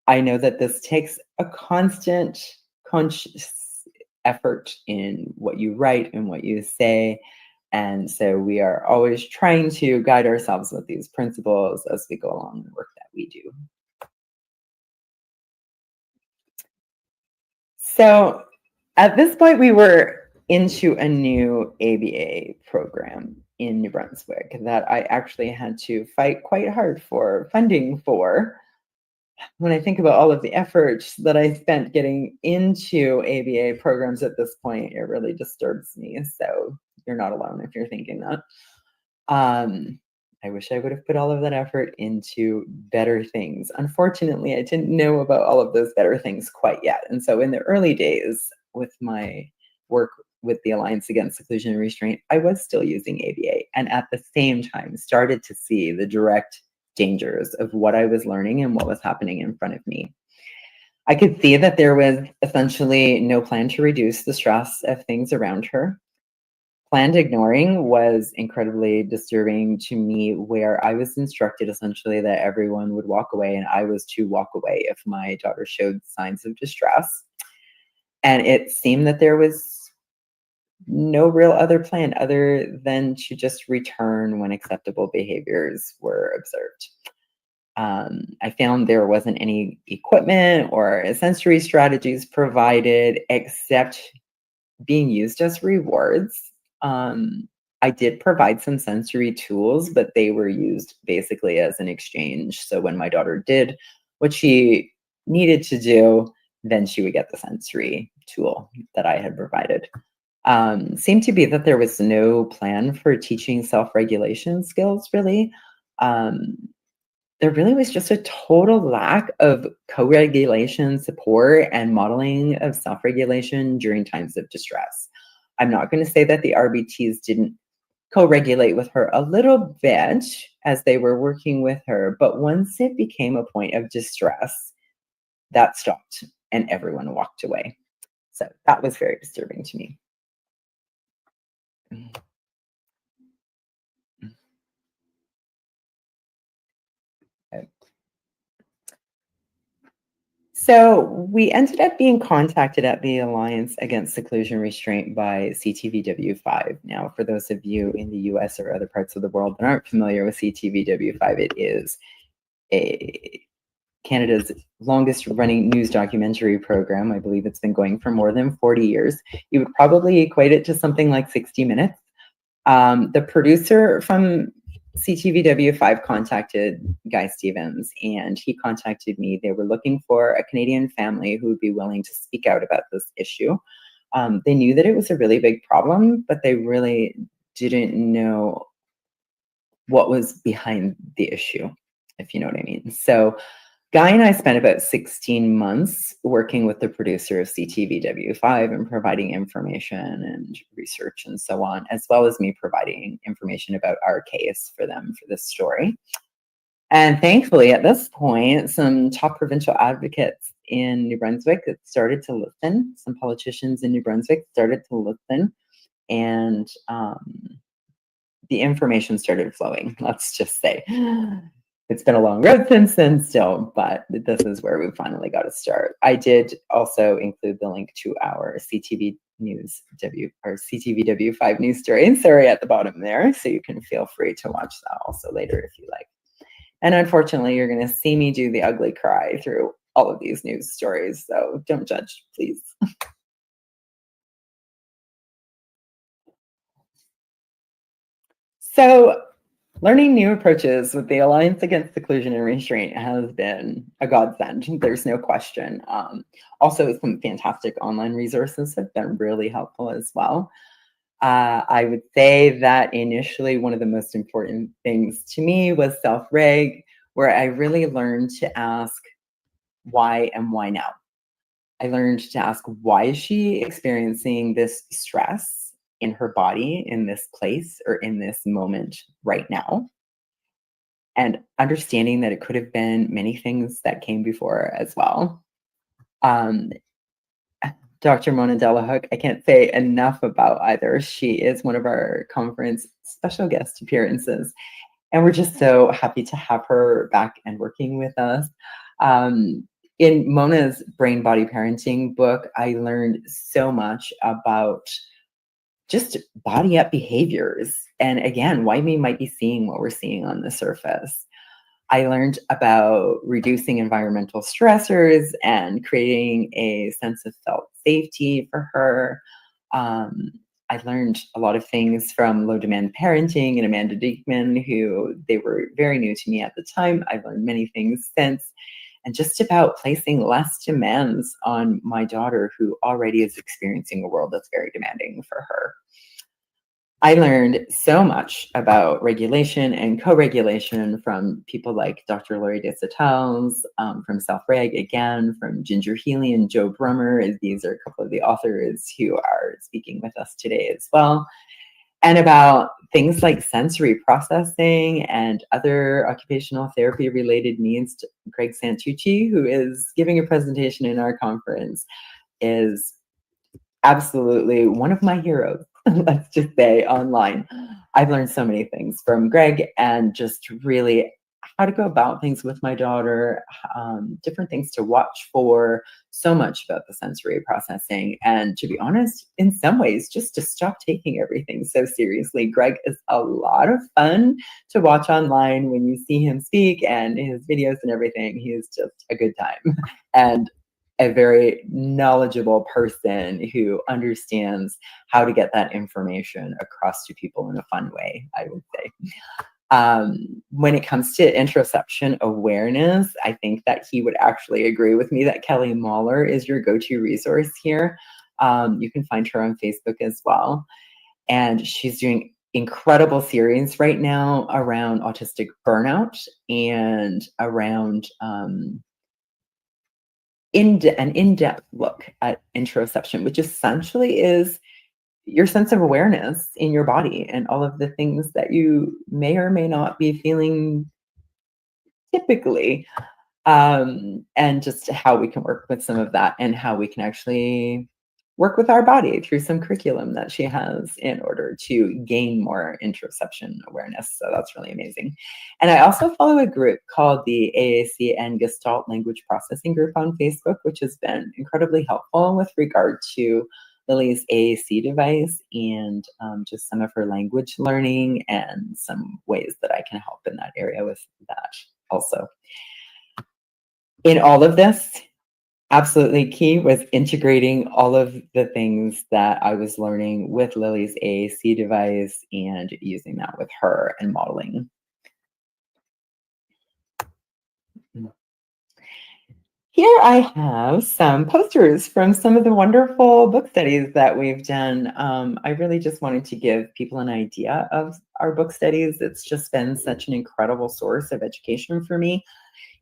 I know that this takes a constant conscious effort in what you write and what you say. And so we are always trying to guide ourselves with these principles as we go along the work that we do. So at this point, we were into a new ABA program in New Brunswick that I actually had to fight quite hard for funding for. When I think about all of the efforts that I spent getting into ABA programs at this point, it really disturbs me. So you're not alone if you're thinking that. I wish I would have put all of that effort into better things. Unfortunately, I didn't know about all of those better things quite yet. And so in the early days with my work with the Alliance Against Seclusion and Restraint, I was still using ABA, and at the same time started to see the direct dangers of what I was learning and what was happening in front of me. I could see that there was essentially no plan to reduce the stress of things around her. Planned ignoring was incredibly disturbing to me, where I was instructed essentially that everyone would walk away and I was to walk away if my daughter showed signs of distress. And it seemed that there was no real other plan other than to just return when acceptable behaviors were observed. I found there wasn't any equipment or sensory strategies provided except being used as rewards. I did provide some sensory tools, but they were used basically as an exchange. So when my daughter did what she needed to do, then she would get the sensory tool that I had provided. Seemed to be that there was no plan for teaching self-regulation skills, really. There really was just a total lack of co-regulation support and modeling of self-regulation during times of distress. I'm not going to say that the RBTs didn't co-regulate with her a little bit as they were working with her, but once it became a point of distress, that stopped and everyone walked away. So that was very disturbing to me. Okay. So we ended up being contacted at the Alliance Against Seclusion and Restraint by CTVW5. Now, for those of you in the US or other parts of the world that aren't familiar with CTVW5, it is Canada's longest running news documentary program. I believe it's been going for more than 40 years. You would probably equate it to something like 60 Minutes. The producer from CTVW5 contacted Guy Stevens, and he contacted me. They were looking for a Canadian family who would be willing to speak out about this issue. They knew that it was a really big problem, but they really didn't know what was behind the issue, if you know what I mean. So Guy and I spent about 16 months working with the producer of CTVW5 and providing information and research and so on, as well as me providing information about our case for them for this story. And thankfully, at this point, some top provincial advocates in New Brunswick started to listen. Some politicians in New Brunswick started to listen, and the information started flowing, let's just say. It's been a long road since then still, but this is where we finally got to start. I did also include the link to our CTVW5 news story, sorry, at the bottom there, so you can feel free to watch that also later if you like. And unfortunately, you're going to see me do the ugly cry through all of these news stories, so don't judge, please. So learning new approaches with the Alliance Against Seclusion and Restraint has been a godsend. There's no question. Also, some fantastic online resources have been really helpful as well. I would say that initially one of the most important things to me was self-reg, where I really learned to ask why and why now. I learned to ask, why is she experiencing this stress in her body, in this place, or in this moment right now? And understanding that it could have been many things that came before as well. Dr. Mona Delahook, I can't say enough about either. She is one of our conference special guest appearances, and we're just so happy to have her back and working with us. In Mona's Brain Body Parenting book, I learned so much about just body up behaviors. And again, why we might be seeing what we're seeing on the surface. I learned about reducing environmental stressors and creating a sense of felt safety for her. I learned a lot of things from Low Demand Parenting and Amanda Diekman, who they were very new to me at the time. I've learned many things since, and just about placing less demands on my daughter, who already is experiencing a world that's very demanding for her. I learned so much about regulation and co-regulation from people like Dr. Laurie Desautel, from Self-Reg again, from Ginger Healy and Joe Brummer. These are a couple of the authors who are speaking with us today as well. And about things like sensory processing and other occupational therapy related needs. Greg Santucci, who is giving a presentation in our conference, is absolutely one of my heroes. Let's just say online. I've learned so many things from Greg, and just really how to go about things with my daughter, different things to watch for, so much about the sensory processing. And to be honest, in some ways, just to stop taking everything so seriously. Greg is a lot of fun to watch online when you see him speak, and his videos and everything. He is just a good time. And a very knowledgeable person who understands how to get that information across to people in a fun way, I would say. When it comes to interoception awareness, I think that he would actually agree with me that Kelly Mahler is your go-to resource here. You can find her on Facebook as well. And she's doing incredible series right now around autistic burnout and around an in-depth look at interoception, which essentially is your sense of awareness in your body and all of the things that you may or may not be feeling typically, and just how we can work with some of that and how we can actually work with our body through some curriculum that she has in order to gain more interoception awareness. So that's really amazing. And I also follow a group called the AAC and Gestalt Language Processing Group on Facebook, which has been incredibly helpful with regard to Lily's AAC device and just some of her language learning and some ways that I can help in that area with that also. In all of this, absolutely key was integrating all of the things that I was learning with Lily's AAC device and using that with her and modeling here I have some posters from some of the wonderful book studies that we've done. I really just wanted to give people an idea of our book studies. It's just been such an incredible source of education for me,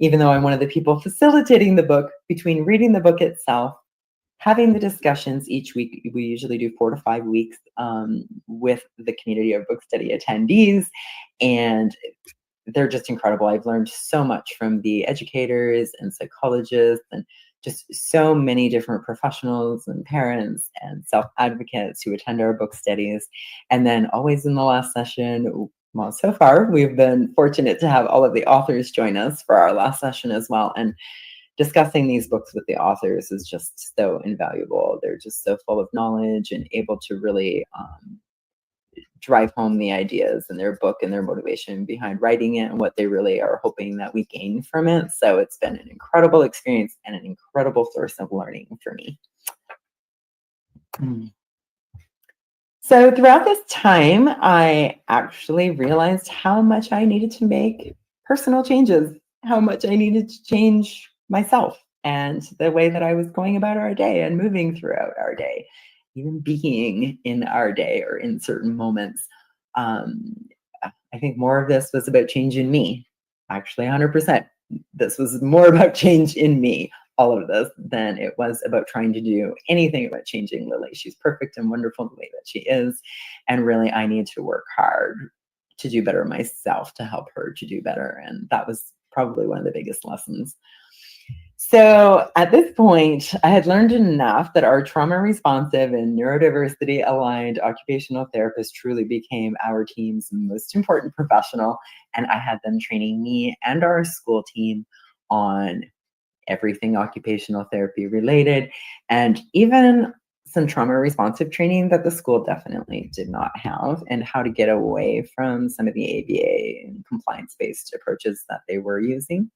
even though I'm one of the people facilitating the book. Between reading the book itself, having the discussions each week, we usually do 4 to 5 weeks with the community of book study attendees, and they're just incredible. I've learned so much from the educators and psychologists and just so many different professionals and parents and self-advocates who attend our book studies. And then always in the last session, well, so far, we've been fortunate to have all of the authors join us for our last session as well. And discussing these books with the authors is just so invaluable. They're just so full of knowledge and able to really drive home the ideas in their book and their motivation behind writing it and what they really are hoping that we gain from it. So it's been an incredible experience and an incredible source of learning for me. So throughout this time, I actually realized how much I needed to make personal changes, how much I needed to change myself and the way that I was going about our day and moving throughout our day, even being in our day or in certain moments. I think more of this was about change in me. Actually, 100%. This was more about change in me, all of this, than it was about trying to do anything about changing Lily. She's perfect and wonderful the way that she is. And really, I need to work hard to do better myself, to help her to do better. And that was probably one of the biggest lessons. So at this point, I had learned enough that our trauma responsive and neurodiversity aligned occupational therapist truly became our team's most important professional. And I had them training me and our school team on everything occupational therapy related, and even some trauma responsive training that the school definitely did not have, and how to get away from some of the ABA and compliance-based approaches that they were using.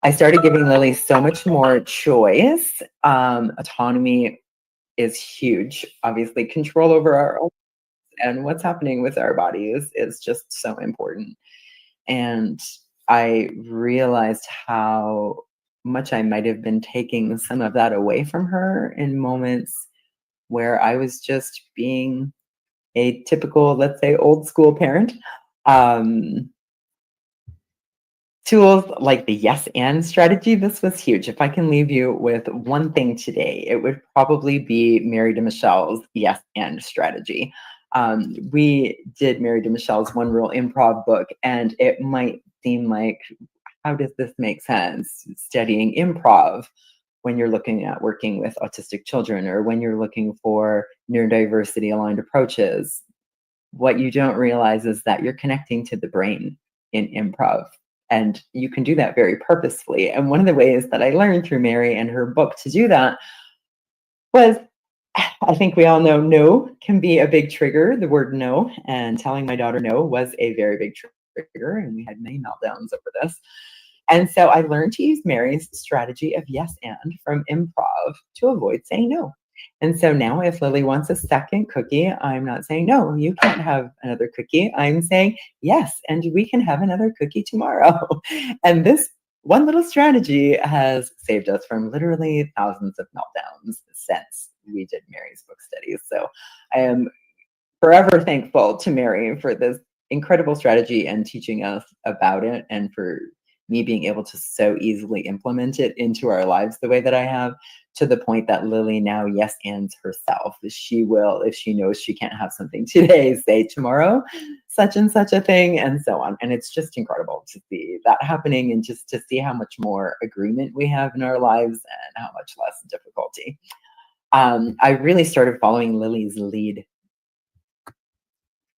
I started giving Lily so much more choice. Autonomy is huge. Obviously, control over our own and what's happening with our bodies is just so important. And I realized how much I might have been taking some of that away from her in moments where I was just being a typical, let's say, old school parent. Tools like the yes and strategy, this was huge. If I can leave you with one thing today, it would probably be Mary DeMichelle's yes and strategy. We did Mary DeMichelle's One Rule Improv book, and it might seem like, how does this make sense? Studying improv when you're looking at working with autistic children, or when you're looking for neurodiversity aligned approaches. What you don't realize is that you're connecting to the brain in improv. And you can do that very purposefully. And one of the ways that I learned through Mary and her book to do that was, I think we all know no can be a big trigger, the word no. And telling my daughter no was a very big trigger. And we had many meltdowns over this. And so I learned to use Mary's strategy of yes and from improv to avoid saying no. And so now if Lily wants a second cookie, I'm not saying, no, you can't have another cookie. I'm saying, yes, and we can have another cookie tomorrow. And this one little strategy has saved us from literally thousands of meltdowns since we did Mary's book studies. So I am forever thankful to Mary for this incredible strategy and teaching us about it, and for me being able to so easily implement it into our lives the way that I have, to the point that Lily now yes ands herself. She will, if she knows she can't have something today, say tomorrow such and such a thing, and so on. And it's just incredible to see that happening, and just to see how much more agreement we have in our lives and how much less difficulty. I really started following Lily's lead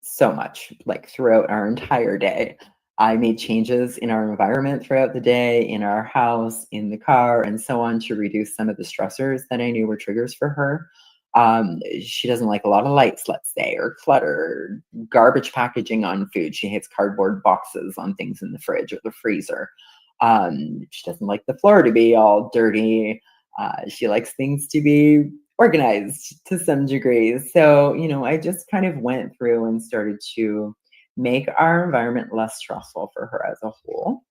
so much, like throughout our entire day. I made changes in our environment throughout the day, in our house, in the car, and so on, to reduce some of the stressors that I knew were triggers for her. She doesn't like a lot of lights, let's say, or clutter, garbage packaging on food. She hates cardboard boxes on things in the fridge or the freezer. She doesn't like the floor to be all dirty. She likes things to be organized to some degree. So, I just kind of went through and started to make our environment less stressful for her as a whole.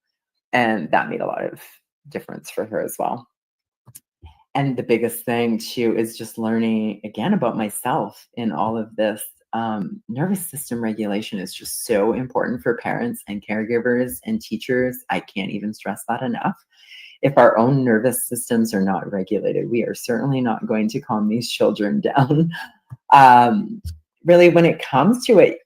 And that made a lot of difference for her as well. And the biggest thing too is just learning again about myself in all of this. Nervous system regulation is just so important for parents and caregivers and teachers. I can't even stress that enough. If our own nervous systems are not regulated, we are certainly not going to calm these children down. Really, when it comes to it,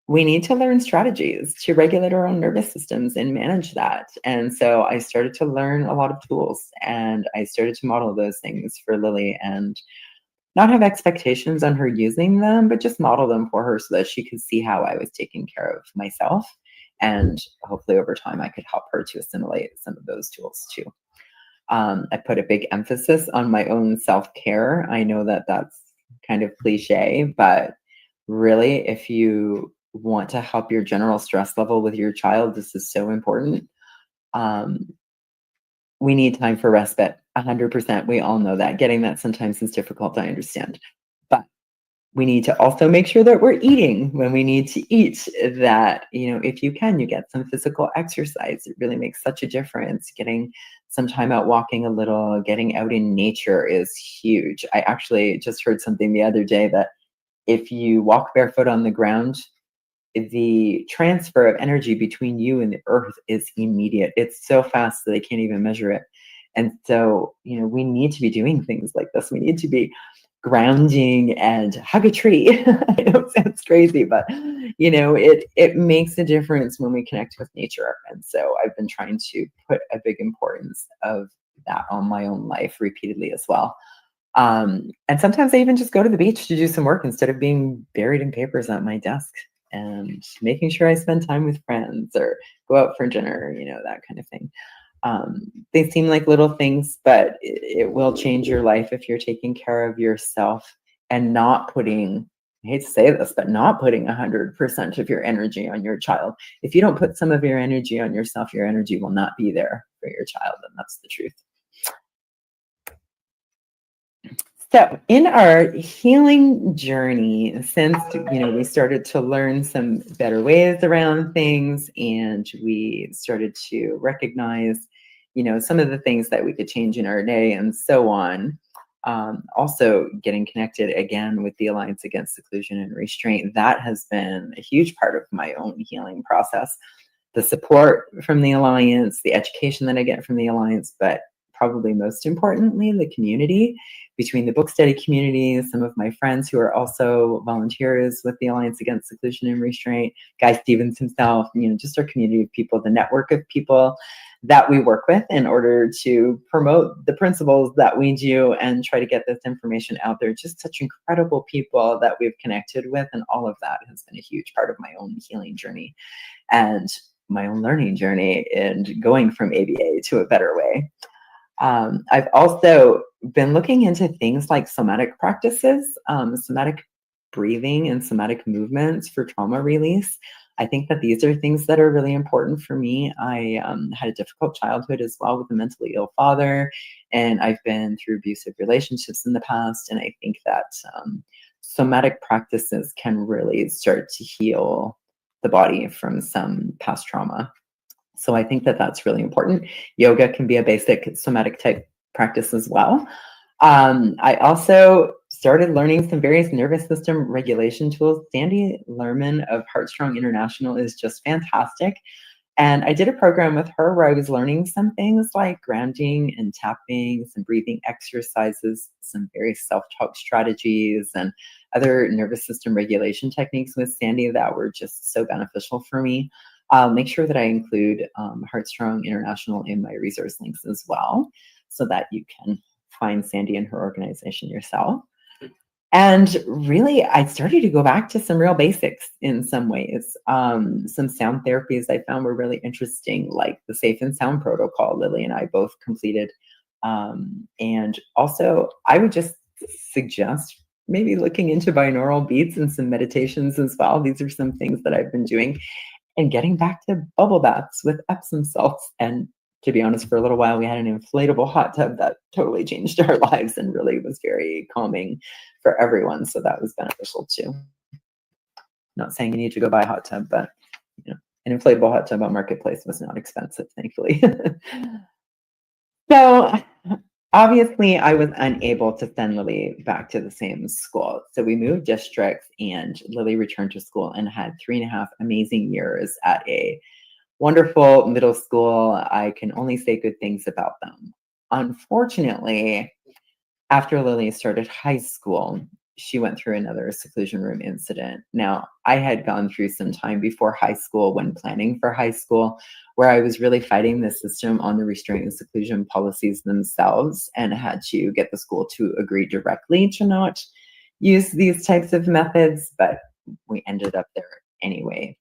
we need to learn strategies to regulate our own nervous systems and manage that. And so I started to learn a lot of tools, and I started to model those things for Lily and not have expectations on her using them, but just model them for her so that she could see how I was taking care of myself. And hopefully over time, I could help her to assimilate some of those tools too. I put a big emphasis on my own self-care. I know that that's kind of cliche, but really, if you want to help your general stress level with your child, this is so important. We need time for respite, 100%. We all know that. Getting that sometimes is difficult, I understand. But we need to also make sure that we're eating when we need to eat, that, if you can, you get some physical exercise. It really makes such a difference. Getting some time out walking a little, getting out in nature is huge. I actually just heard something the other day that if you walk barefoot on the ground, the transfer of energy between you and the earth is immediate. It's so fast that they can't even measure it. And so, we need to be doing things like this. We need to be grounding and hug a tree. I know it sounds crazy, but it makes a difference when we connect with nature. And so I've been trying to put a big importance of that on my own life repeatedly as well. And sometimes I even just go to the beach to do some work instead of being buried in papers at my desk, and making sure I spend time with friends or go out for dinner, that kind of thing. They seem like little things, but it will change your life if you're taking care of yourself and not putting, I hate to say this, but not putting 100% of your energy on your child. If you don't put some of your energy on yourself, your energy will not be there for your child, and that's the truth. So in our healing journey, since, we started to learn some better ways around things, and we started to recognize, some of the things that we could change in our day and so on. Also getting connected again with the Alliance Against Seclusion and Restraint, that has been a huge part of my own healing process. The support from the Alliance, the education that I get from the Alliance, but probably most importantly, the community, between the book study community, some of my friends who are also volunteers with the Alliance Against Seclusion and Restraint, Guy Stevens himself, just our community of people, the network of people that we work with in order to promote the principles that we do and try to get this information out there. Just such incredible people that we've connected with, and all of that has been a huge part of my own healing journey and my own learning journey and going from ABA to a better way. I've also been looking into things like somatic practices, somatic breathing and somatic movements for trauma release. I think that these are things that are really important for me. I had a difficult childhood as well with a mentally ill father, and I've been through abusive relationships in the past. And I think that somatic practices can really start to heal the body from some past trauma. So I think that that's really important. Yoga can be a basic somatic type practice as well. I also started learning some various nervous system regulation tools. Sandy Lerman of Heartstrong International is just fantastic. And I did a program with her where I was learning some things like grounding and tapping, some breathing exercises, some various self-talk strategies, and other nervous system regulation techniques with Sandy that were just so beneficial for me. I'll make sure that I include Heartstrong International in my resource links as well, so that you can find Sandy and her organization yourself. And really, I started to go back to some real basics in some ways. Some sound therapies I found were really interesting, like the Safe and Sound protocol Lily and I both completed. And also, I would just suggest maybe looking into binaural beats and some meditations as well. These are some things that I've been doing. And getting back to bubble baths with Epsom salts. And to be honest, for a little while, we had an inflatable hot tub that totally changed our lives and really was very calming for everyone. So that was beneficial too. Not saying you need to go buy a hot tub, but an inflatable hot tub on Marketplace was not expensive, thankfully. So Obviously, I was unable to send Lily back to the same school. So we moved districts, and Lily returned to school and had 3.5 amazing years at a wonderful middle school. I can only say good things about them. Unfortunately, after Lily started high school, she went through another seclusion room incident. Now, I had gone through some time before high school when planning for high school, where I was really fighting the system on the restraint and seclusion policies themselves and had to get the school to agree directly to not use these types of methods, but we ended up there anyway.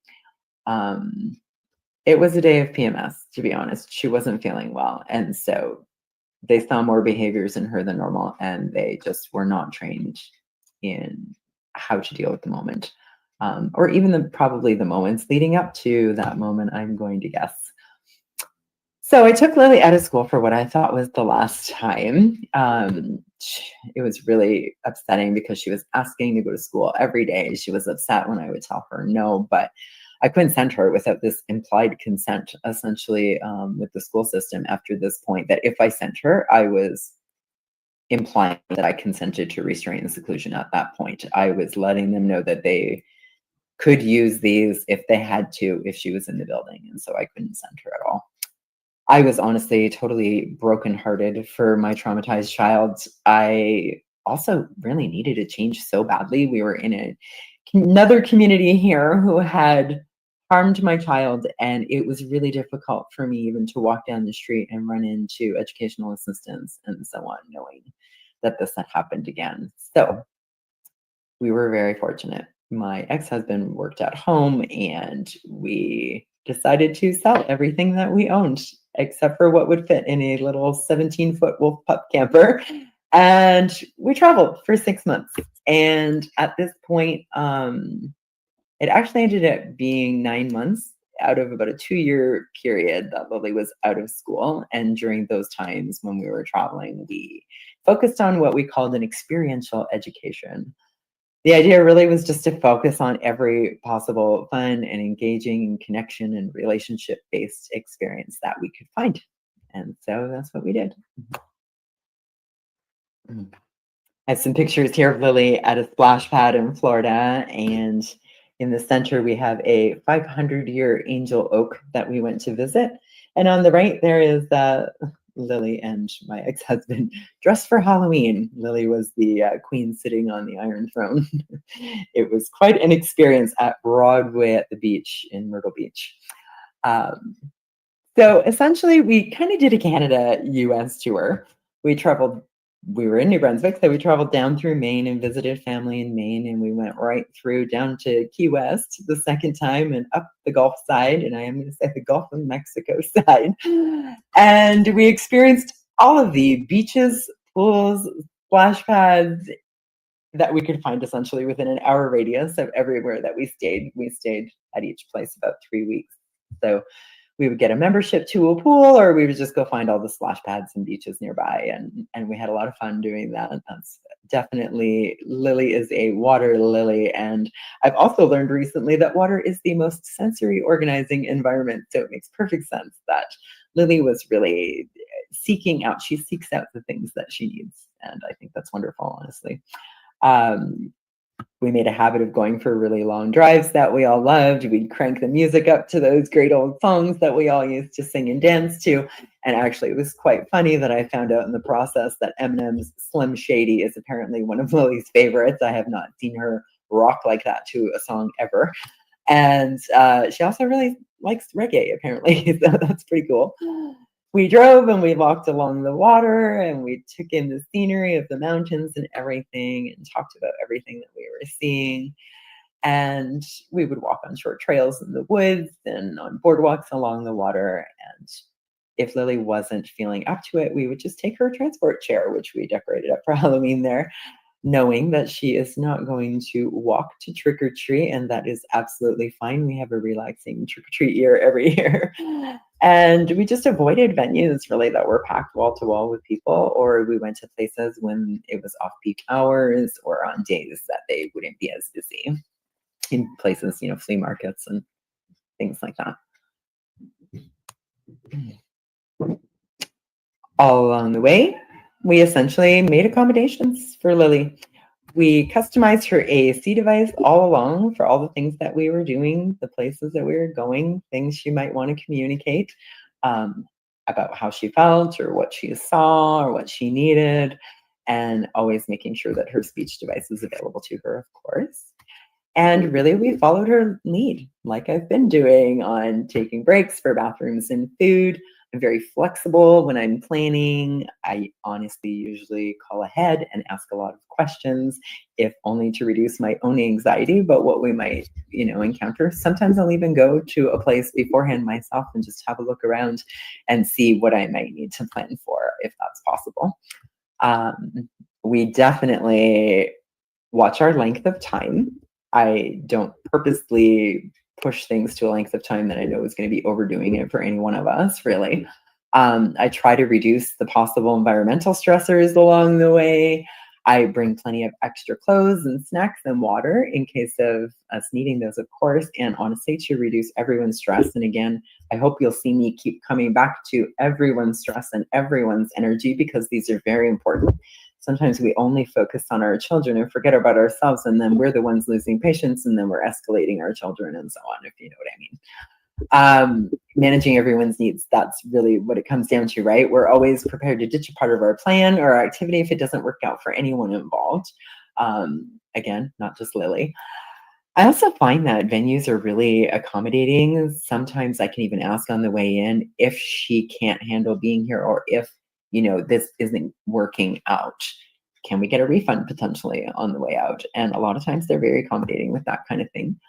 It was a day of PMS, to be honest. She wasn't feeling well. And so they saw more behaviors in her than normal, and they just were not trained in how to deal with the moment, or even probably the moments leading up to that moment, I'm going to guess. So I took Lily out of school for what I thought was the last time. It was really upsetting because she was asking to go to school every day. She was upset when I would tell her no, but I couldn't send her without this implied consent, essentially, with the school system after this point, that if I sent her, I was implying that I consented to restraint and seclusion at that point. I was letting them know that they could use these if they had to, if she was in the building. And so I couldn't send her at all. I was honestly totally brokenhearted for my traumatized child. I also really needed a change so badly. We were in another community here who had harmed my child, and it was really difficult for me even to walk down the street and run into educational assistants and so on, knowing that this had happened again. So we were very fortunate. My ex-husband worked at home, and we decided to sell everything that we owned, except for what would fit in a little 17-foot wolf pup camper. And we traveled for 6 months. And at this point, it actually ended up being 9 months out of about a 2-year period that Lily was out of school. And during those times when we were traveling, we focused on what we called an experiential education. The idea really was just to focus on every possible fun and engaging and connection and relationship-based experience that we could find. And so that's what we did. I have some pictures here of Lily at a splash pad in Florida, and in the center we have a 500-year angel oak that we went to visit. And on the right there is Lily and my ex-husband dressed for Halloween. Lily was the queen sitting on the Iron Throne. It was quite an experience at Broadway at the beach in Myrtle Beach. So essentially, we kind of did a Canada-US tour. We were in New Brunswick, so we traveled down through Maine and visited family in Maine, and we went right through down to Key West the second time and up the Gulf side, and I am going to say the Gulf of Mexico side. And we experienced all of the beaches, pools, splash pads that we could find essentially within an hour radius of everywhere that we stayed. We stayed at each place about 3 weeks. So we would get a membership to a pool, or we would just go find all the splash pads and beaches nearby. And we had a lot of fun doing that. That's definitely, Lily is a water lily. And I've also learned recently that water is the most sensory organizing environment. So it makes perfect sense that Lily was really she seeks out the things that she needs. And I think that's wonderful, honestly. We made a habit of going for really long drives that we all loved. We'd crank the music up to those great old songs that we all used to sing and dance to. And actually, it was quite funny that I found out in the process that Eminem's Slim Shady is apparently one of Lily's favorites. I have not seen her rock like that to a song ever. And she also really likes reggae, apparently. So that's pretty cool. We drove and we walked along the water, and we took in the scenery of the mountains and everything, and talked about everything that we were seeing. And we would walk on short trails in the woods and on boardwalks along the water. And if Lily wasn't feeling up to it, we would just take her transport chair, which we decorated up for Halloween there, knowing that she is not going to walk to trick or treat, and that is absolutely fine. We have a relaxing trick or treat year every year. And we just avoided venues really that were packed wall to wall with people, or we went to places when it was off peak hours or on days that they wouldn't be as busy, in places, flea markets and things like that. All along the way, we essentially made accommodations for Lily. We customized her AAC device all along for all the things that we were doing, the places that we were going, things she might want to communicate about how she felt or what she saw or what she needed, and always making sure that her speech device is available to her, of course. And really, we followed her lead, like I've been doing on taking breaks for bathrooms and food. I'm very flexible when I'm planning. I honestly usually call ahead and ask a lot of questions, if only to reduce my own anxiety about what we might, encounter. Sometimes I'll even go to a place beforehand myself and just have a look around and see what I might need to plan for, if that's possible. We definitely watch our length of time. I don't purposely push things to a length of time that I know is going to be overdoing it for any one of us, really. I try to reduce the possible environmental stressors along the way. I bring plenty of extra clothes and snacks and water in case of us needing those, of course, and honestly, to reduce everyone's stress. And again, I hope you'll see me keep coming back to everyone's stress and everyone's energy, because these are very important. Sometimes we only focus on our children and forget about ourselves, and then we're the ones losing patience, and then we're escalating our children and so on, if you know what I mean. Managing everyone's needs, that's really what it comes down to, right? We're always prepared to ditch a part of our plan or our activity if it doesn't work out for anyone involved. Again, not just Lily. I also find that venues are really accommodating. Sometimes I can even ask on the way in if she can't handle being here, or if this isn't working out, can we get a refund potentially on the way out? And a lot of times they're very accommodating with that kind of thing.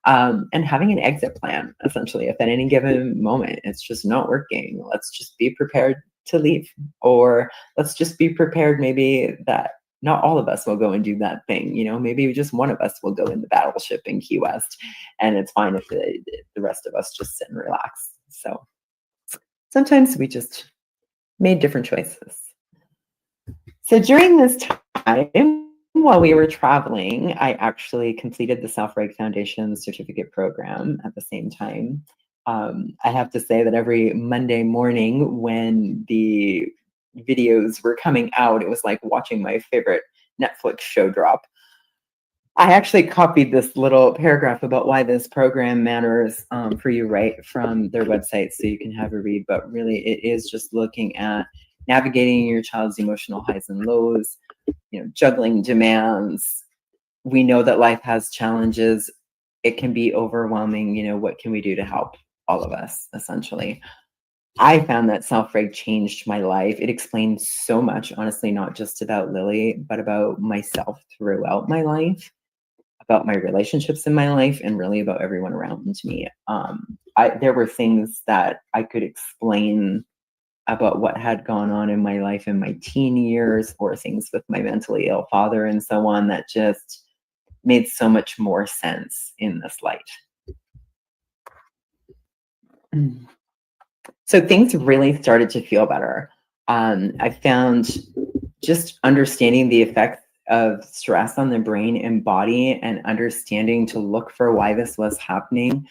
And having an exit plan, essentially, if at any given moment it's just not working, let's just be prepared to leave, or let's just be prepared maybe that not all of us will go and do that thing. Maybe just one of us will go in the battleship in Key West, and it's fine if the rest of us just sit and relax. So sometimes we just made different choices. So during this time, while we were traveling, I actually completed the Self-Reg Foundation certificate program at the same time. I have to say that every Monday morning when the videos were coming out, it was like watching my favorite Netflix show drop. I actually copied this little paragraph about why this program matters for you right from their website, so you can have a read. But really, it is just looking at navigating your child's emotional highs and lows, juggling demands. We know that life has challenges. It can be overwhelming. What can we do to help all of us, essentially? I found that Self-Reg changed my life. It explained so much, honestly, not just about Lily, but about myself throughout my life, about my relationships in my life, and really about everyone around me. There were things that I could explain about what had gone on in my life in my teen years, or things with my mentally ill father and so on, that just made so much more sense in this light. So things really started to feel better. I found just understanding the effects of stress on the brain and body, and understanding to look for why this was happening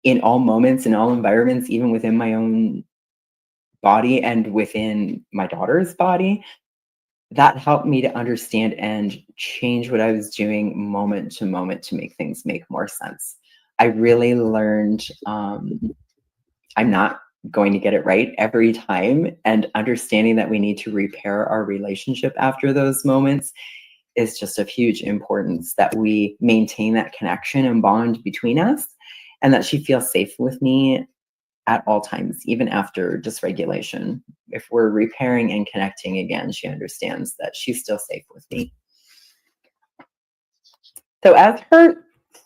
in all moments, in all environments, even within my own body and within my daughter's body. That helped me to understand and change what I was doing moment to moment to make things make more sense. I really learned I'm not going to get it right every time, and understanding that we need to repair our relationship after those moments is just of huge importance, that we maintain that connection and bond between us, and that she feels safe with me at all times, even after dysregulation. If we're repairing and connecting again, she understands that she's still safe with me. So as her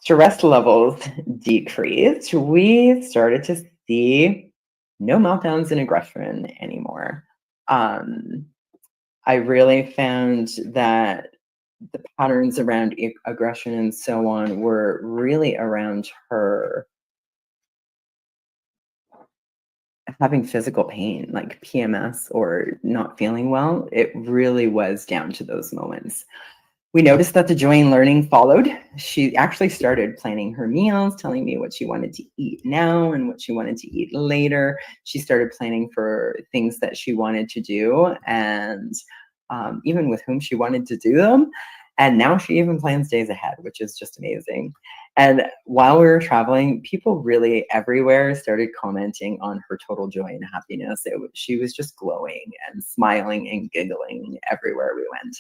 stress levels decreased, we started to see no meltdowns and aggression anymore. I really found that the patterns around aggression and so on were really around her having physical pain, like PMS or not feeling well. It really was down to those moments. We noticed that the joy in learning followed. She actually started planning her meals, telling me what she wanted to eat now and what she wanted to eat later. She started planning for things that she wanted to do, and even with whom she wanted to do them. And now she even plans days ahead, which is just amazing. And while we were traveling, people really everywhere started commenting on her total joy and happiness. She was just glowing and smiling and giggling everywhere we went.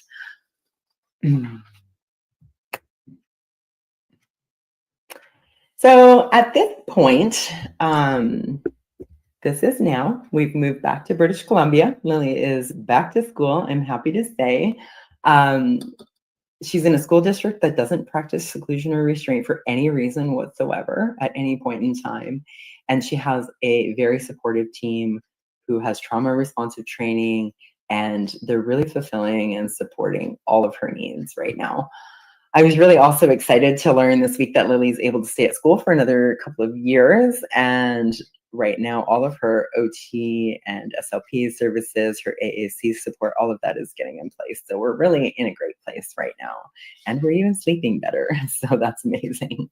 So at this point, this is now, we've moved back to British Columbia. Lily is back to school, I'm happy to say. She's in a school district that doesn't practice seclusion or restraint for any reason whatsoever at any point in time. And she has a very supportive team who has trauma responsive training, and they're really fulfilling and supporting all of her needs right now. I was really also excited to learn this week that Lily's able to stay at school for another couple of years. And right now, all of her OT and SLP services, her AAC support, all of that is getting in place. So we're really in a great place right now. And we're even sleeping better. So that's amazing.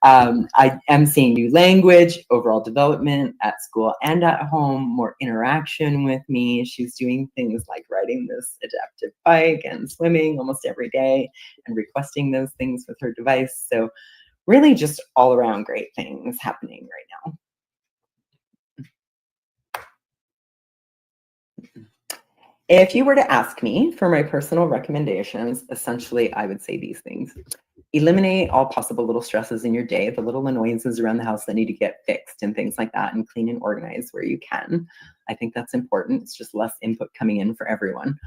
I am seeing new language, overall development at school and at home, more interaction with me. She's doing things like riding this adaptive bike and swimming almost every day and requesting those things with her device. So really just all around great things happening right now. If you were to ask me for my personal recommendations, essentially, I would say these things. Eliminate all possible little stresses in your day, the little annoyances around the house that need to get fixed and things like that, and clean and organize where you can. I think that's important. It's just less input coming in for everyone.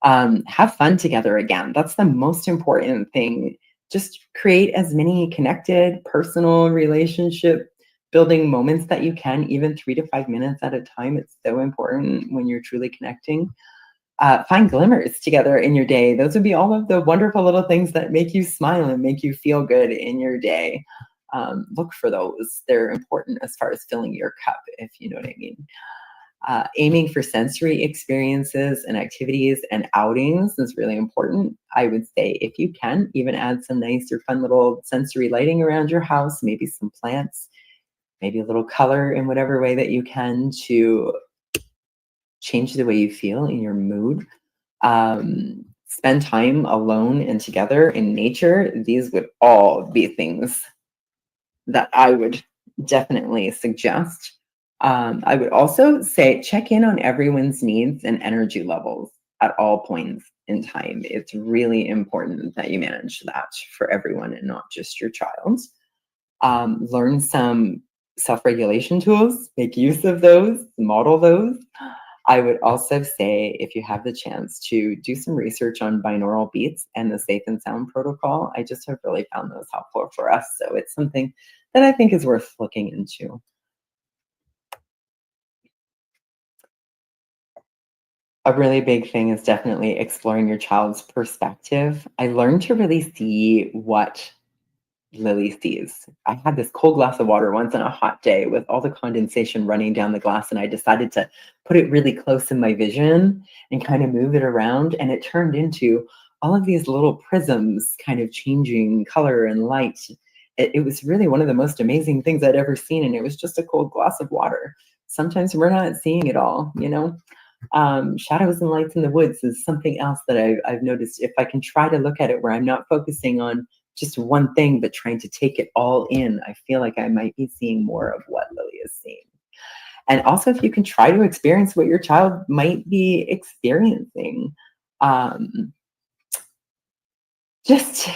Have fun together again. That's the most important thing. Just create as many connected, personal relationship building moments that you can, even 3 to 5 minutes at a time. It's so important when you're truly connecting. Find glimmers together in your day. Those would be all of the wonderful little things that make you smile and make you feel good in your day. Look for those. They're important as far as filling your cup, if you know what I mean. Aiming for sensory experiences and activities and outings is really important. I would say if you can, even add some nice or fun little sensory lighting around your house, maybe some plants, maybe a little color in whatever way that you can to change the way you feel in your mood. Spend time alone and together in nature. These would all be things that I would definitely suggest. I would also say check in on everyone's needs and energy levels at all points in time. It's really important that you manage that for everyone and not just your child. Learn some self-regulation tools, make use of those, model those. I would also say, if you have the chance, to do some research on binaural beats and the Safe and Sound protocol. I just have really found those helpful for us. So it's something that I think is worth looking into. A really big thing is definitely exploring your child's perspective. I learned to really see what Lily sees. I had this cold glass of water once on a hot day with all the condensation running down the glass, and I decided to put it really close in my vision and kind of move it around, and it turned into all of these little prisms kind of changing color and light. It was really one of the most amazing things I'd ever seen, and it was just a cold glass of water. Sometimes we're not seeing it all, you know? Shadows and lights in the woods is something else that I've noticed. If I can try to look at it where I'm not focusing on just one thing, but trying to take it all in, I feel like I might be seeing more of what Lily is seeing. And also, if you can try to experience what your child might be experiencing, just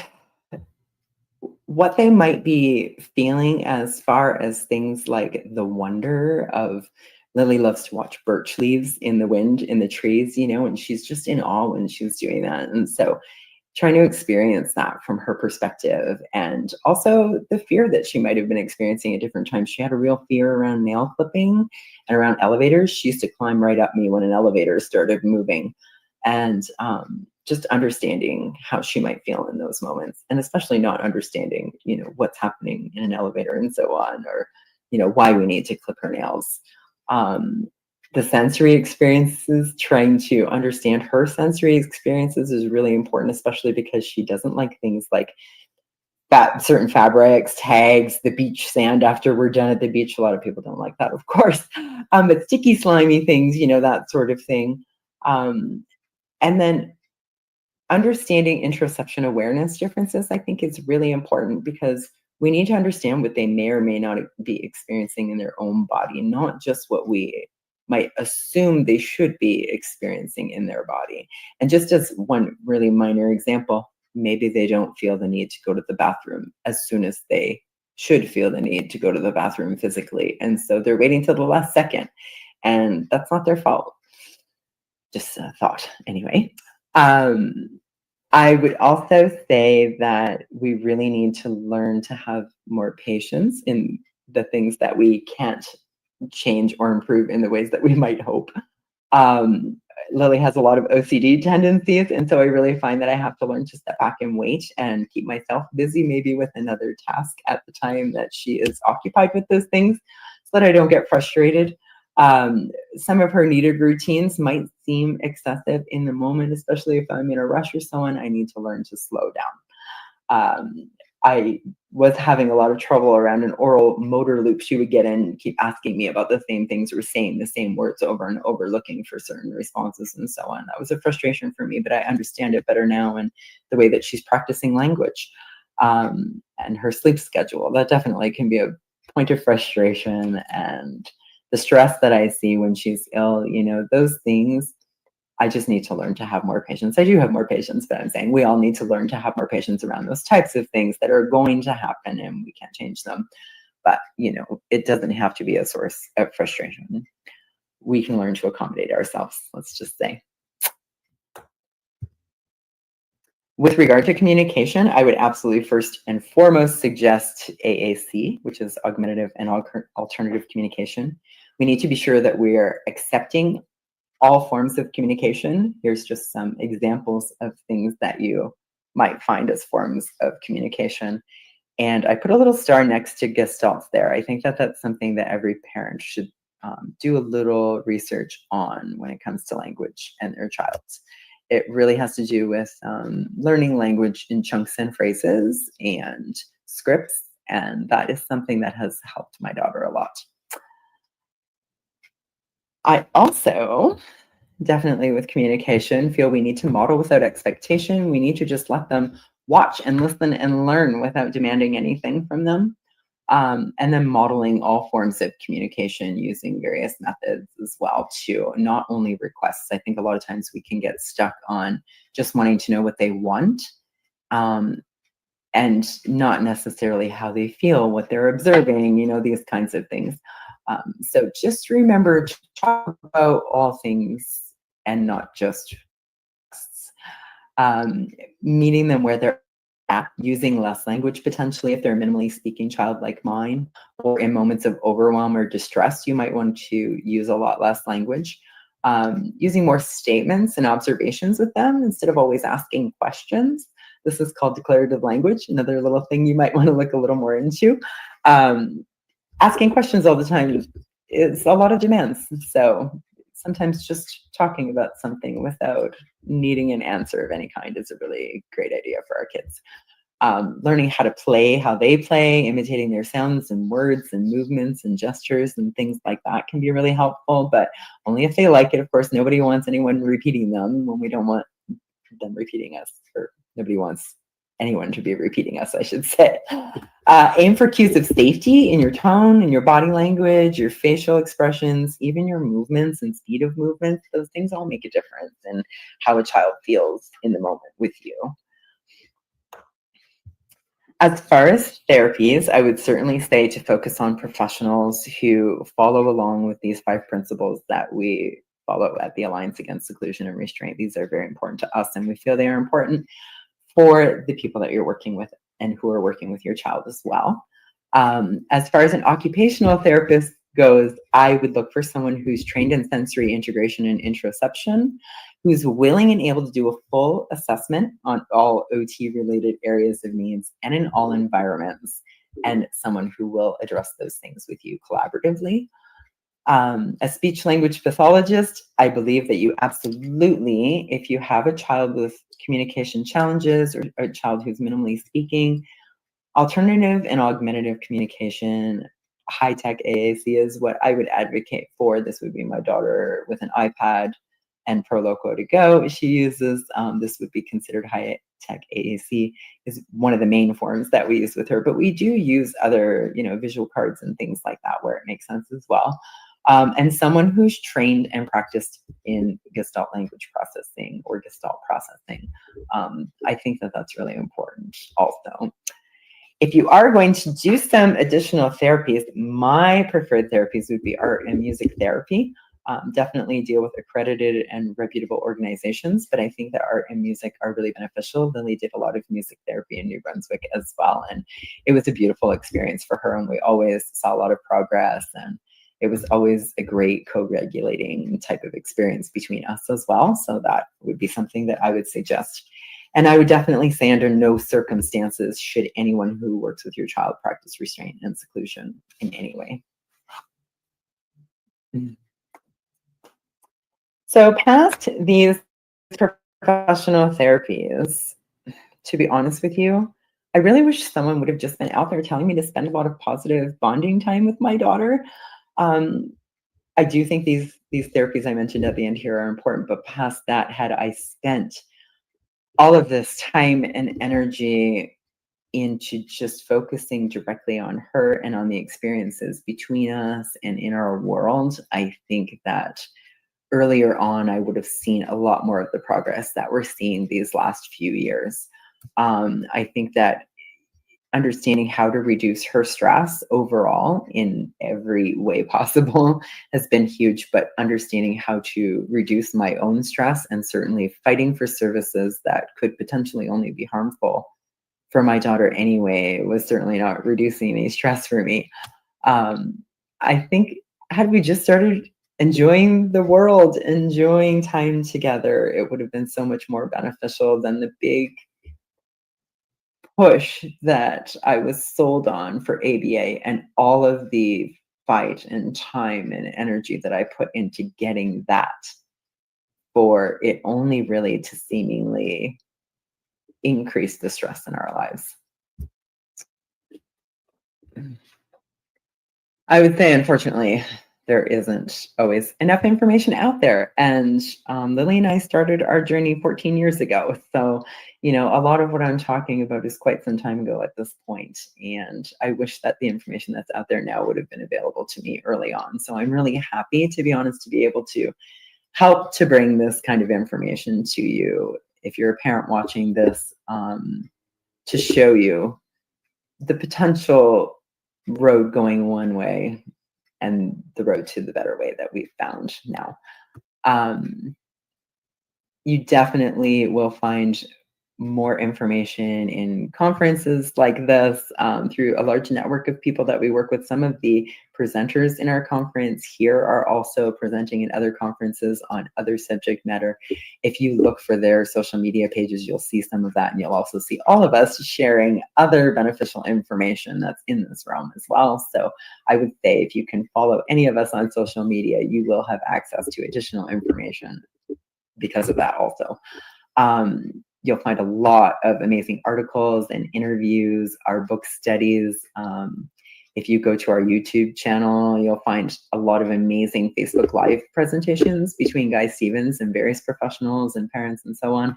what they might be feeling as far as things like the wonder of Lily loves to watch birch leaves in the wind in the trees, you know, and she's just in awe when she's doing that. And so trying to experience that from her perspective, and also the fear that she might have been experiencing at different times. She had a real fear around nail clipping and around elevators. She used to climb right up me when an elevator started moving, and just understanding how she might feel in those moments, and especially not understanding, you know, what's happening in an elevator and so on, or, you know, why we need to clip her nails. the sensory experiences, trying to understand her sensory experiences is really important, especially because she doesn't like things like certain fabrics, tags, the beach sand after we're done at the beach. A lot of people don't like that, of course. But sticky, slimy things, that sort of thing. And then understanding interoception awareness differences, I think, is really important, because we need to understand what they may or may not be experiencing in their own body, not just what we might assume they should be experiencing in their body. And just as one really minor example, maybe they don't feel the need to go to the bathroom as soon as they should feel the need to go to the bathroom physically. And so they're waiting till the last second, and that's not their fault. Just a thought anyway. I would also say that we really need to learn to have more patience in the things that we can't change or improve in the ways that we might hope. Lily has a lot of OCD tendencies, and so I really find that I have to learn to step back and wait and keep myself busy, maybe with another task at the time that she is occupied with those things, so that I don't get frustrated. Some of her needed routines might seem excessive in the moment, especially if I'm in a rush or so on. I need to learn to slow down. I was having a lot of trouble around an oral motor loop she would get in and keep asking me about the same things or saying the same words over and over, looking for certain responses and so on. That was a frustration for me, but I understand it better now, and the way that she's practicing language and her sleep schedule. That definitely can be a point of frustration, and the stress that I see when she's ill, those things, I just need to learn to have more patience. I do have more patience, but I'm saying we all need to learn to have more patience around those types of things that are going to happen, and we can't change them. But, it doesn't have to be a source of frustration. We can learn to accommodate ourselves, let's just say. With regard to communication, I would absolutely first and foremost suggest AAC, which is augmentative and alternative communication. We need to be sure that we are accepting all forms of communication. Here's just some examples of things that you might find as forms of communication. And I put a little star next to Gestalt there. I think that that's something that every parent should do a little research on when it comes to language and their child. It really has to do with learning language in chunks and phrases and scripts. And that is something that has helped my daughter a lot. I also definitely, with communication, feel we need to model without expectation. We need to just let them watch and listen and learn without demanding anything from them. And then modeling all forms of communication using various methods as well, too, not only requests. I think a lot of times we can get stuck on just wanting to know what they want and not necessarily how they feel, what they're observing, these kinds of things. So just remember to talk about all things and not just meeting them where they're at, using less language potentially if they're a minimally speaking child like mine, or in moments of overwhelm or distress, you might want to use a lot less language. Using more statements and observations with them instead of always asking questions. This is called declarative language, another little thing you might want to look a little more into. Asking questions all the time is a lot of demands. So sometimes just talking about something without needing an answer of any kind is a really great idea for our kids. Learning how to play, how they play, imitating their sounds and words and movements and gestures and things like that can be really helpful, but only if they like it. Of course, nobody wants anyone repeating them when we don't want them repeating us, or nobody wants anyone to be repeating us, I should say. Aim for cues of safety in your tone, in your body language, your facial expressions, even your movements and speed of movements. Those things all make a difference in how a child feels in the moment with you. As far as therapies, I would certainly say to focus on professionals who follow along with these 5 principles that we follow at the Alliance Against Seclusion and Restraint. These are very important to us, and we feel they are important for the people that you're working with and who are working with your child as well. As far as an occupational therapist goes, I would look for someone who's trained in sensory integration and interoception, who's willing and able to do a full assessment on all OT-related areas of needs and in all environments, and someone who will address those things with you collaboratively. A speech language pathologist, I believe that you absolutely, if you have a child with communication challenges or a child who's minimally speaking, alternative and augmentative communication, high-tech AAC is what I would advocate for. This would be my daughter with an iPad and Proloco to go. She uses, this would be considered high-tech AAC, is one of the main forms that we use with her, but we do use other, visual cards and things like that where it makes sense as well. And someone who's trained and practiced in Gestalt language processing or Gestalt processing. I think that that's really important also. If you are going to do some additional therapies, my preferred therapies would be art and music therapy. Definitely deal with accredited and reputable organizations, but I think that art and music are really beneficial. Lily did a lot of music therapy in New Brunswick as well, and it was a beautiful experience for her, and we always saw a lot of progress, and it was always a great co-regulating type of experience between us as well. So that would be something that I would suggest. And I would definitely say under no circumstances should anyone who works with your child practice restraint and seclusion in any way. So past these professional therapies, to be honest with you, I really wish someone would have just been out there telling me to spend a lot of positive bonding time with my daughter. I do think these therapies I mentioned at the end here are important, but past that, had I spent all of this time and energy into just focusing directly on her and on the experiences between us and in our world, I think that earlier on, I would have seen a lot more of the progress that we're seeing these last few years. I think that understanding how to reduce her stress overall in every way possible has been huge, but understanding how to reduce my own stress and certainly fighting for services that could potentially only be harmful for my daughter anyway was certainly not reducing any stress for me. I think had we just started enjoying the world, enjoying time together, it would have been so much more beneficial than the big push that I was sold on for ABA and all of the fight and time and energy that I put into getting that, for it only really to seemingly increase the stress in our lives. I would say, unfortunately, there isn't always enough information out there. And Lily and I started our journey 14 years ago. So, a lot of what I'm talking about is quite some time ago at this point. And I wish that the information that's out there now would have been available to me early on. So I'm really happy, to be honest, to be able to help to bring this kind of information to you. If you're a parent watching this, to show you the potential road going one way and the road to the better way that we've found now. You definitely will find more information in conferences like this through a large network of people that we work with. Some of the presenters in our conference here are also presenting in other conferences on other subject matter. If you look for their social media pages, you'll see some of that, and you'll also see all of us sharing other beneficial information that's in this realm as well. So I would say if you can follow any of us on social media, you will have access to additional information because of that also. You'll find a lot of amazing articles and interviews, our book studies. If you go to our YouTube channel, you'll find a lot of amazing Facebook Live presentations between Guy Stevens and various professionals and parents and so on.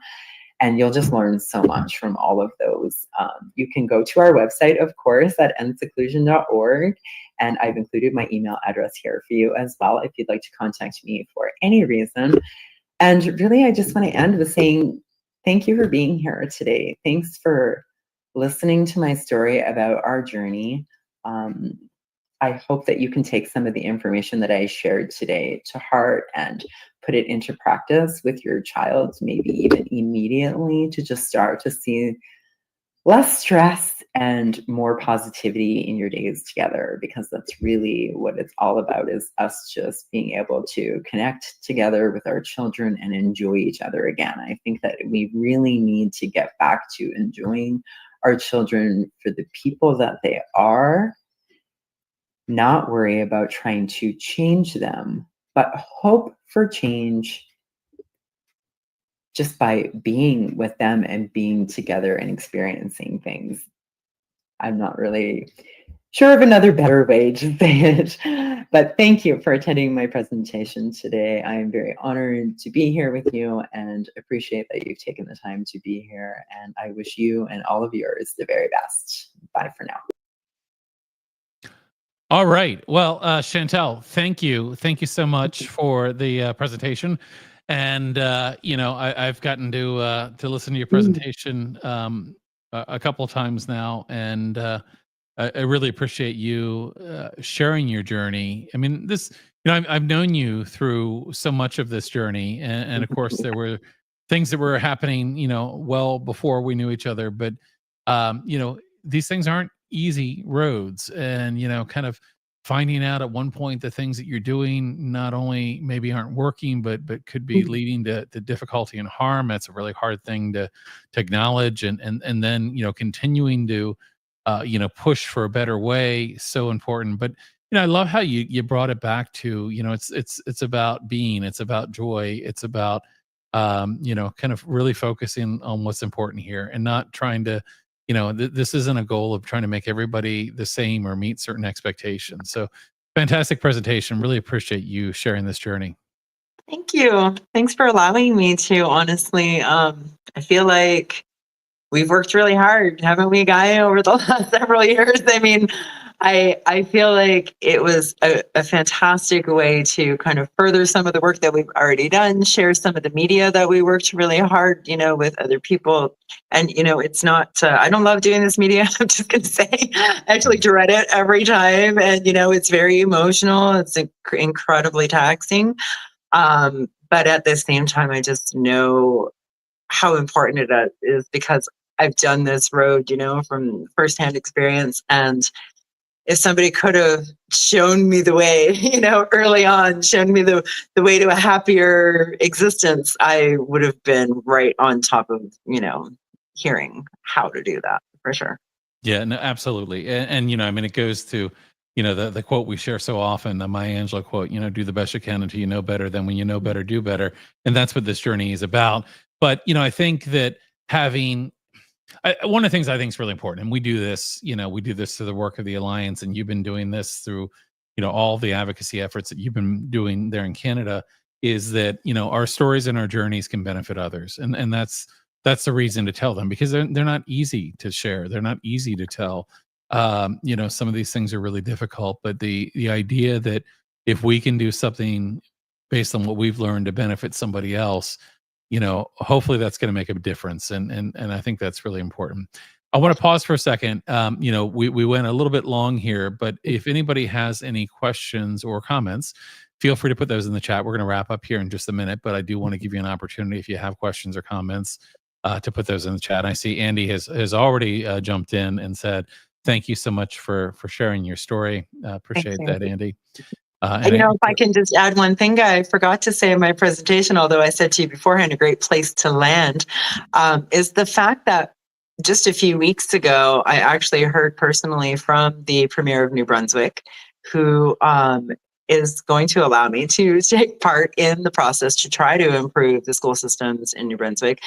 And you'll just learn so much from all of those. You can go to our website, of course, at endseclusion.org. And I've included my email address here for you as well if you'd like to contact me for any reason. And really, I just want to end with saying, thank you for being here today. Thanks for listening to my story about our journey. I hope that you can take some of the information that I shared today to heart and put it into practice with your child, maybe even immediately, to just start to see less stress and more positivity in your days together, because that's really what it's all about, is us just being able to connect together with our children and enjoy each other again. I think that we really need to get back to enjoying our children for the people that they are, not worry about trying to change them, but hope for change just by being with them and being together and experiencing things. I'm not really sure of another better way to say it, but thank you for attending my presentation today. I am very honored to be here with you and appreciate that you've taken the time to be here. And I wish you and all of yours the very best. Bye for now. All right. Well, Chantelle, thank you. Thank you so much for the presentation. And I've gotten to listen to your presentation a couple of times now, and I really appreciate you sharing your journey. I mean, I've known you through so much of this journey, and of course, there were things that were happening, well before we knew each other. But these things aren't easy roads, and kind of finding out at one point the things that you're doing not only maybe aren't working, but could be leading to difficulty and harm. That's a really hard thing to acknowledge, and then continuing to push for a better way, so important. But I love how you brought it back to it's about being, it's about joy, it's about kind of really focusing on what's important here, and not trying to this isn't a goal of trying to make everybody the same or meet certain expectations. So fantastic presentation. Really appreciate you sharing this journey. Thank you. Thanks for allowing me to. Honestly, I feel like we've worked really hard, haven't we, Guy, over the last several years? I mean, I feel like it was a fantastic way to kind of further some of the work that we've already done, share some of the media that we worked really hard, with other people. And, it's not, I don't love doing this media, I'm just going to say, I actually dread it every time. And, it's very emotional. It's incredibly taxing. But at the same time, I just know how important it is, because I've done this road, from firsthand experience. And if somebody could have shown me the way, early on, shown me the way to a happier existence, I would have been right on top of, hearing how to do that, for sure. Yeah, no, absolutely. And I mean, it goes to, the quote we share so often, the Maya Angelou quote, do the best you can until you know better. Then when you know better, do better. And that's what this journey is about. But, I think that one of the things I think is really important, and we do this through the work of the Alliance, and you've been doing this through, all the advocacy efforts that you've been doing there in Canada, is that, our stories and our journeys can benefit others. And that's the reason to tell them, because they're not easy to share. They're not easy to tell. Some of these things are really difficult, but the idea that if we can do something based on what we've learned to benefit somebody else, hopefully that's going to make a difference. And I think that's really important. I want to pause for a second. We went a little bit long here, but if anybody has any questions or comments, feel free to put those in the chat. We're going to wrap up here in just a minute, but I do want to give you an opportunity, if you have questions or comments, to put those in the chat. I see Andy has already jumped in and said, thank you so much for sharing your story. Appreciate that, Andy. If I can just add one thing, I forgot to say in my presentation, although I said to you beforehand, a great place to land, is the fact that just a few weeks ago, I actually heard personally from the Premier of New Brunswick, who is going to allow me to take part in the process to try to improve the school systems in New Brunswick.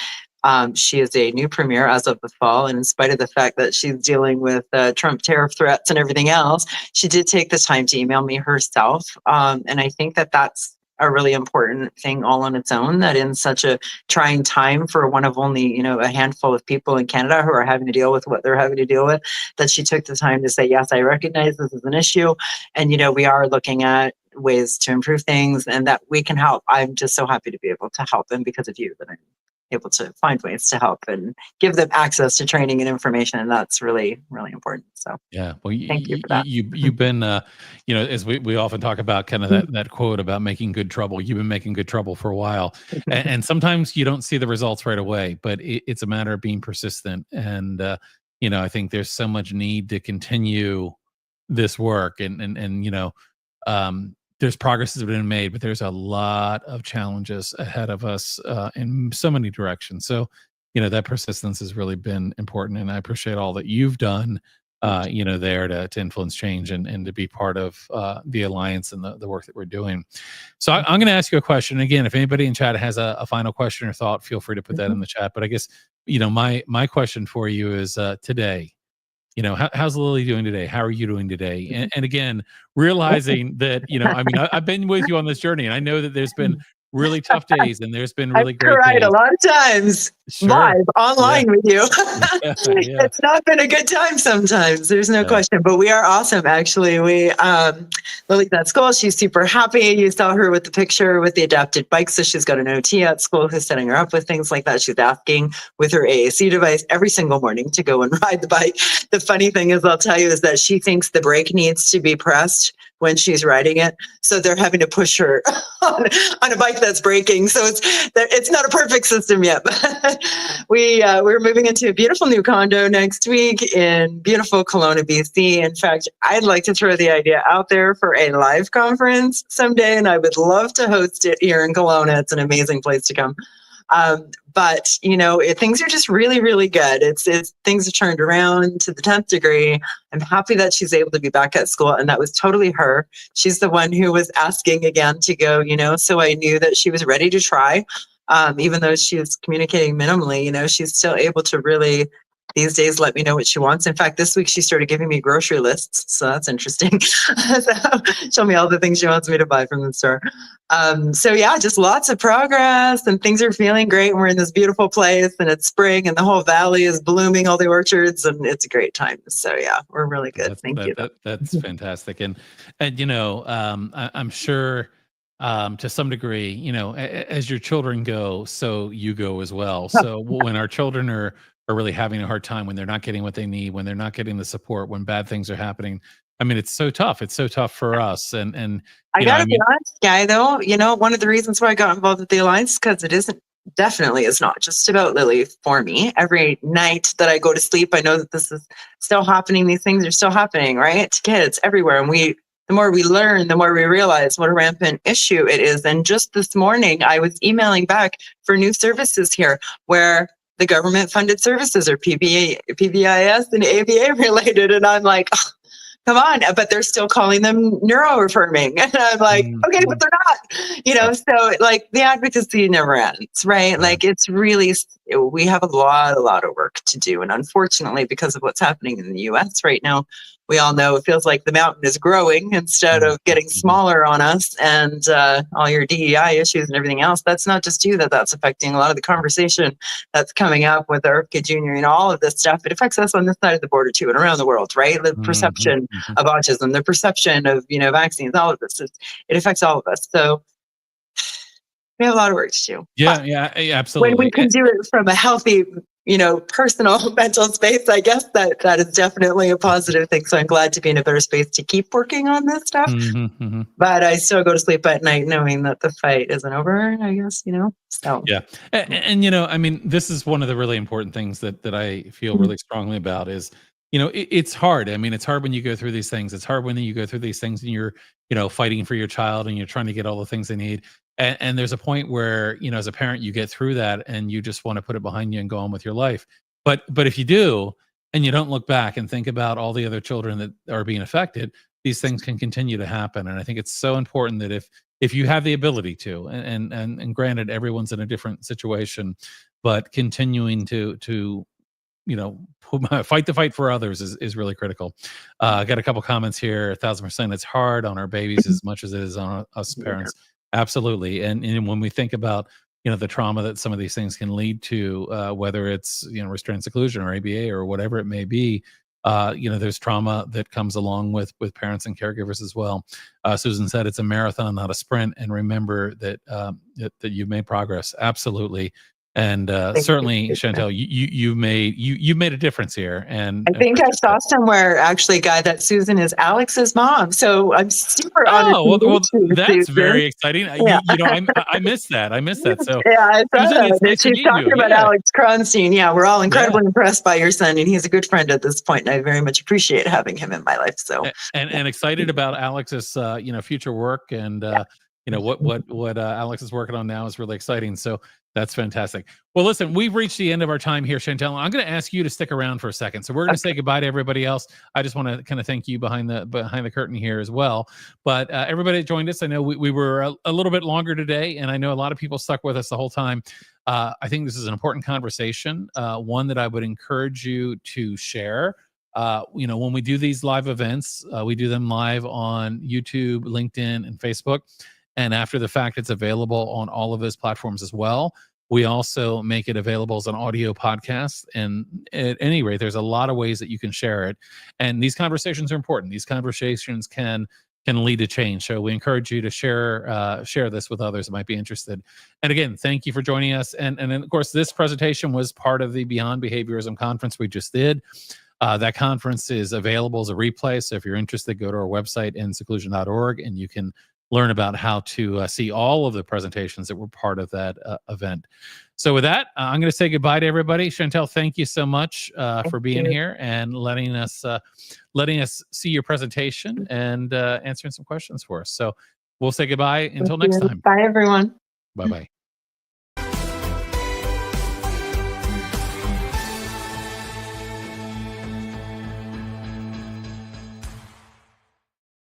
She is a new premier as of the fall, and in spite of the fact that she's dealing with Trump tariff threats and everything else, she did take the time to email me herself. And I think that that's a really important thing all on its own, that in such a trying time for one of only, a handful of people in Canada who are having to deal with what they're having to deal with, that she took the time to say, yes, I recognize this is an issue. And, we are looking at ways to improve things and that we can help. I'm just so happy to be able to help them because of you, that I'm able to find ways to help and give them access to training and information. And that's really, really important. So yeah, well, thank you for that. You've been, as we often talk about kind of that quote about making good trouble, you've been making good trouble for a while. And sometimes you don't see the results right away, but it's a matter of being persistent. And, I think there's so much need to continue this work, and there's progress that's been made, but there's a lot of challenges ahead of us in so many directions. So, that persistence has really been important, and I appreciate all that you've done there to influence change and to be part of the Alliance and the work that we're doing. So I'm going to ask you a question. Again, if anybody in chat has a final question or thought, feel free to put that in the chat. But I guess, my question for you is today, how's Lily doing today? How are you doing today? And again, realizing that, I've been with you on this journey, and I know that there's been really tough days and there's been really great cried days. a lot of times live online with you. It's not been a good time sometimes. There's no question, but we are awesome. Actually, Lily's at school. She's super happy. You saw her with the picture with the adapted bike. So she's got an OT at school who's setting her up with things like that. She's asking with her AAC device every single morning to go and ride the bike. The funny thing is, I'll tell you, is that she thinks the brake needs to be pressed when she's riding it. So they're having to push her on a bike that's braking. So it's not a perfect system yet. But we're moving into a beautiful new condo next week in beautiful Kelowna, BC. In fact, I'd like to throw the idea out there for a live conference someday, and I would love to host it here in Kelowna. It's an amazing place to come. But things are just really, really good. It's things have turned around to the 10th degree. I'm happy that she's able to be back at school, and that was totally her. She's the one who was asking again to go, so I knew that she was ready to try. Even though she was communicating minimally, she's still able to really these days let me know what she wants. In fact, this week she started giving me grocery lists, so that's interesting. So show me all the things she wants me to buy from the store. So yeah, just lots of progress, and things are feeling great. And we're in this beautiful place, and it's spring, and the whole valley is blooming, all the orchards, and it's a great time. So yeah, we're really good. Thank you. That's fantastic. And I'm sure to some degree, as your children go, so you go as well. So when our children are really having a hard time, when they're not getting what they need, when they're not getting the support, when bad things are happening, it's so tough. It's so tough for us. And I gotta be honest, Guy, though, one of the reasons why I got involved with the Alliance, because it definitely is not just about Lily for me. Every night that I go to sleep, I know that this is still happening. These things are still happening, right? To kids everywhere. And the more we learn, the more we realize what a rampant issue it is. And just this morning, I was emailing back for new services here where the government funded services are PBIS and ABA related. And I'm like, oh, come on, but they're still calling them neuroaffirming. And I'm like, okay, but they're not, so like the advocacy never ends, right? Like it's really, we have a lot of work to do. And unfortunately, because of what's happening in the US right now, we all know it feels like the mountain is growing instead of getting smaller on us, and all your DEI issues and everything else. That's not just you that's affecting a lot of the conversation that's coming up with Irvka Jr. all of this stuff. It affects us on this side of the border too and around the world, right? The perception of autism, the perception of, vaccines, all of this. It affects all of us. So we have a lot of work to do. Yeah, absolutely. When we can do it from a healthy, personal mental space, I guess that is definitely a positive thing. So I'm glad to be in a better space to keep working on this stuff. But I still go to sleep at night knowing that the fight isn't over, I guess, so. Yeah. And this is one of the really important things that I feel really strongly about is, it's hard. It's hard when you go through these things. It's hard when you go through these things and you're, fighting for your child and you're trying to get all the things they need. And there's a point where, as a parent, you get through that and you just want to put it behind you and go on with your life. But if you do, and you don't look back and think about all the other children that are being affected, these things can continue to happen. And I think it's so important that if you have the ability to, and granted, everyone's in a different situation, but continuing to fight the fight for others is really critical. I got a couple comments here. 1,000%. It's hard on our babies as much as it is on us parents. Absolutely. And when we think about, the trauma that some of these things can lead to, whether it's, restraint, seclusion or ABA or whatever it may be, there's trauma that comes along with parents and caregivers as well. Susan said it's a marathon, not a sprint. And remember that you've made progress. Absolutely. And certainly, Chantelle, you made a difference here. And I think I saw somewhere actually, Guy, that Susan is Alex's mom. So I'm super honored. Oh, well, that's Susan. Very exciting. Yeah. I missed that. So yeah, I saw Susan, that. nice She's talking about Alex Kronstein. Yeah, we're all incredibly impressed by your son, and he's a good friend at this point, and I very much appreciate having him in my life. So and excited about Alex's future work and what Alex is working on now is really exciting. So That's fantastic. Well, listen, we've reached the end of our time here, Chantelle. I'm going to ask you to stick around for a second. So we're going to say goodbye to everybody else. I just want to kind of thank you behind the curtain here as well. But everybody that joined us, I know we were a little bit longer today, and I know a lot of people stuck with us the whole time. I think this is an important conversation, one that I would encourage you to share. When we do these live events, we do them live on YouTube, LinkedIn, and Facebook. And after the fact, it's available on all of those platforms as well. We also make it available as an audio podcast. And at any rate, there's a lot of ways that you can share it. And these conversations are important. These conversations can lead to change. So we encourage you to share this with others that might be interested. And again, thank you for joining us. And then, of course, this presentation was part of the Beyond Behaviorism conference we just did. That conference is available as a replay. So if you're interested, go to our website, seclusion.org, and you can learn about how to see all of the presentations that were part of that event. So with that, I'm going to say goodbye to everybody. Chantelle, thank you so much for being here and letting us see your presentation and answering some questions for us. So we'll say goodbye until next time. Bye, everyone. Bye-bye.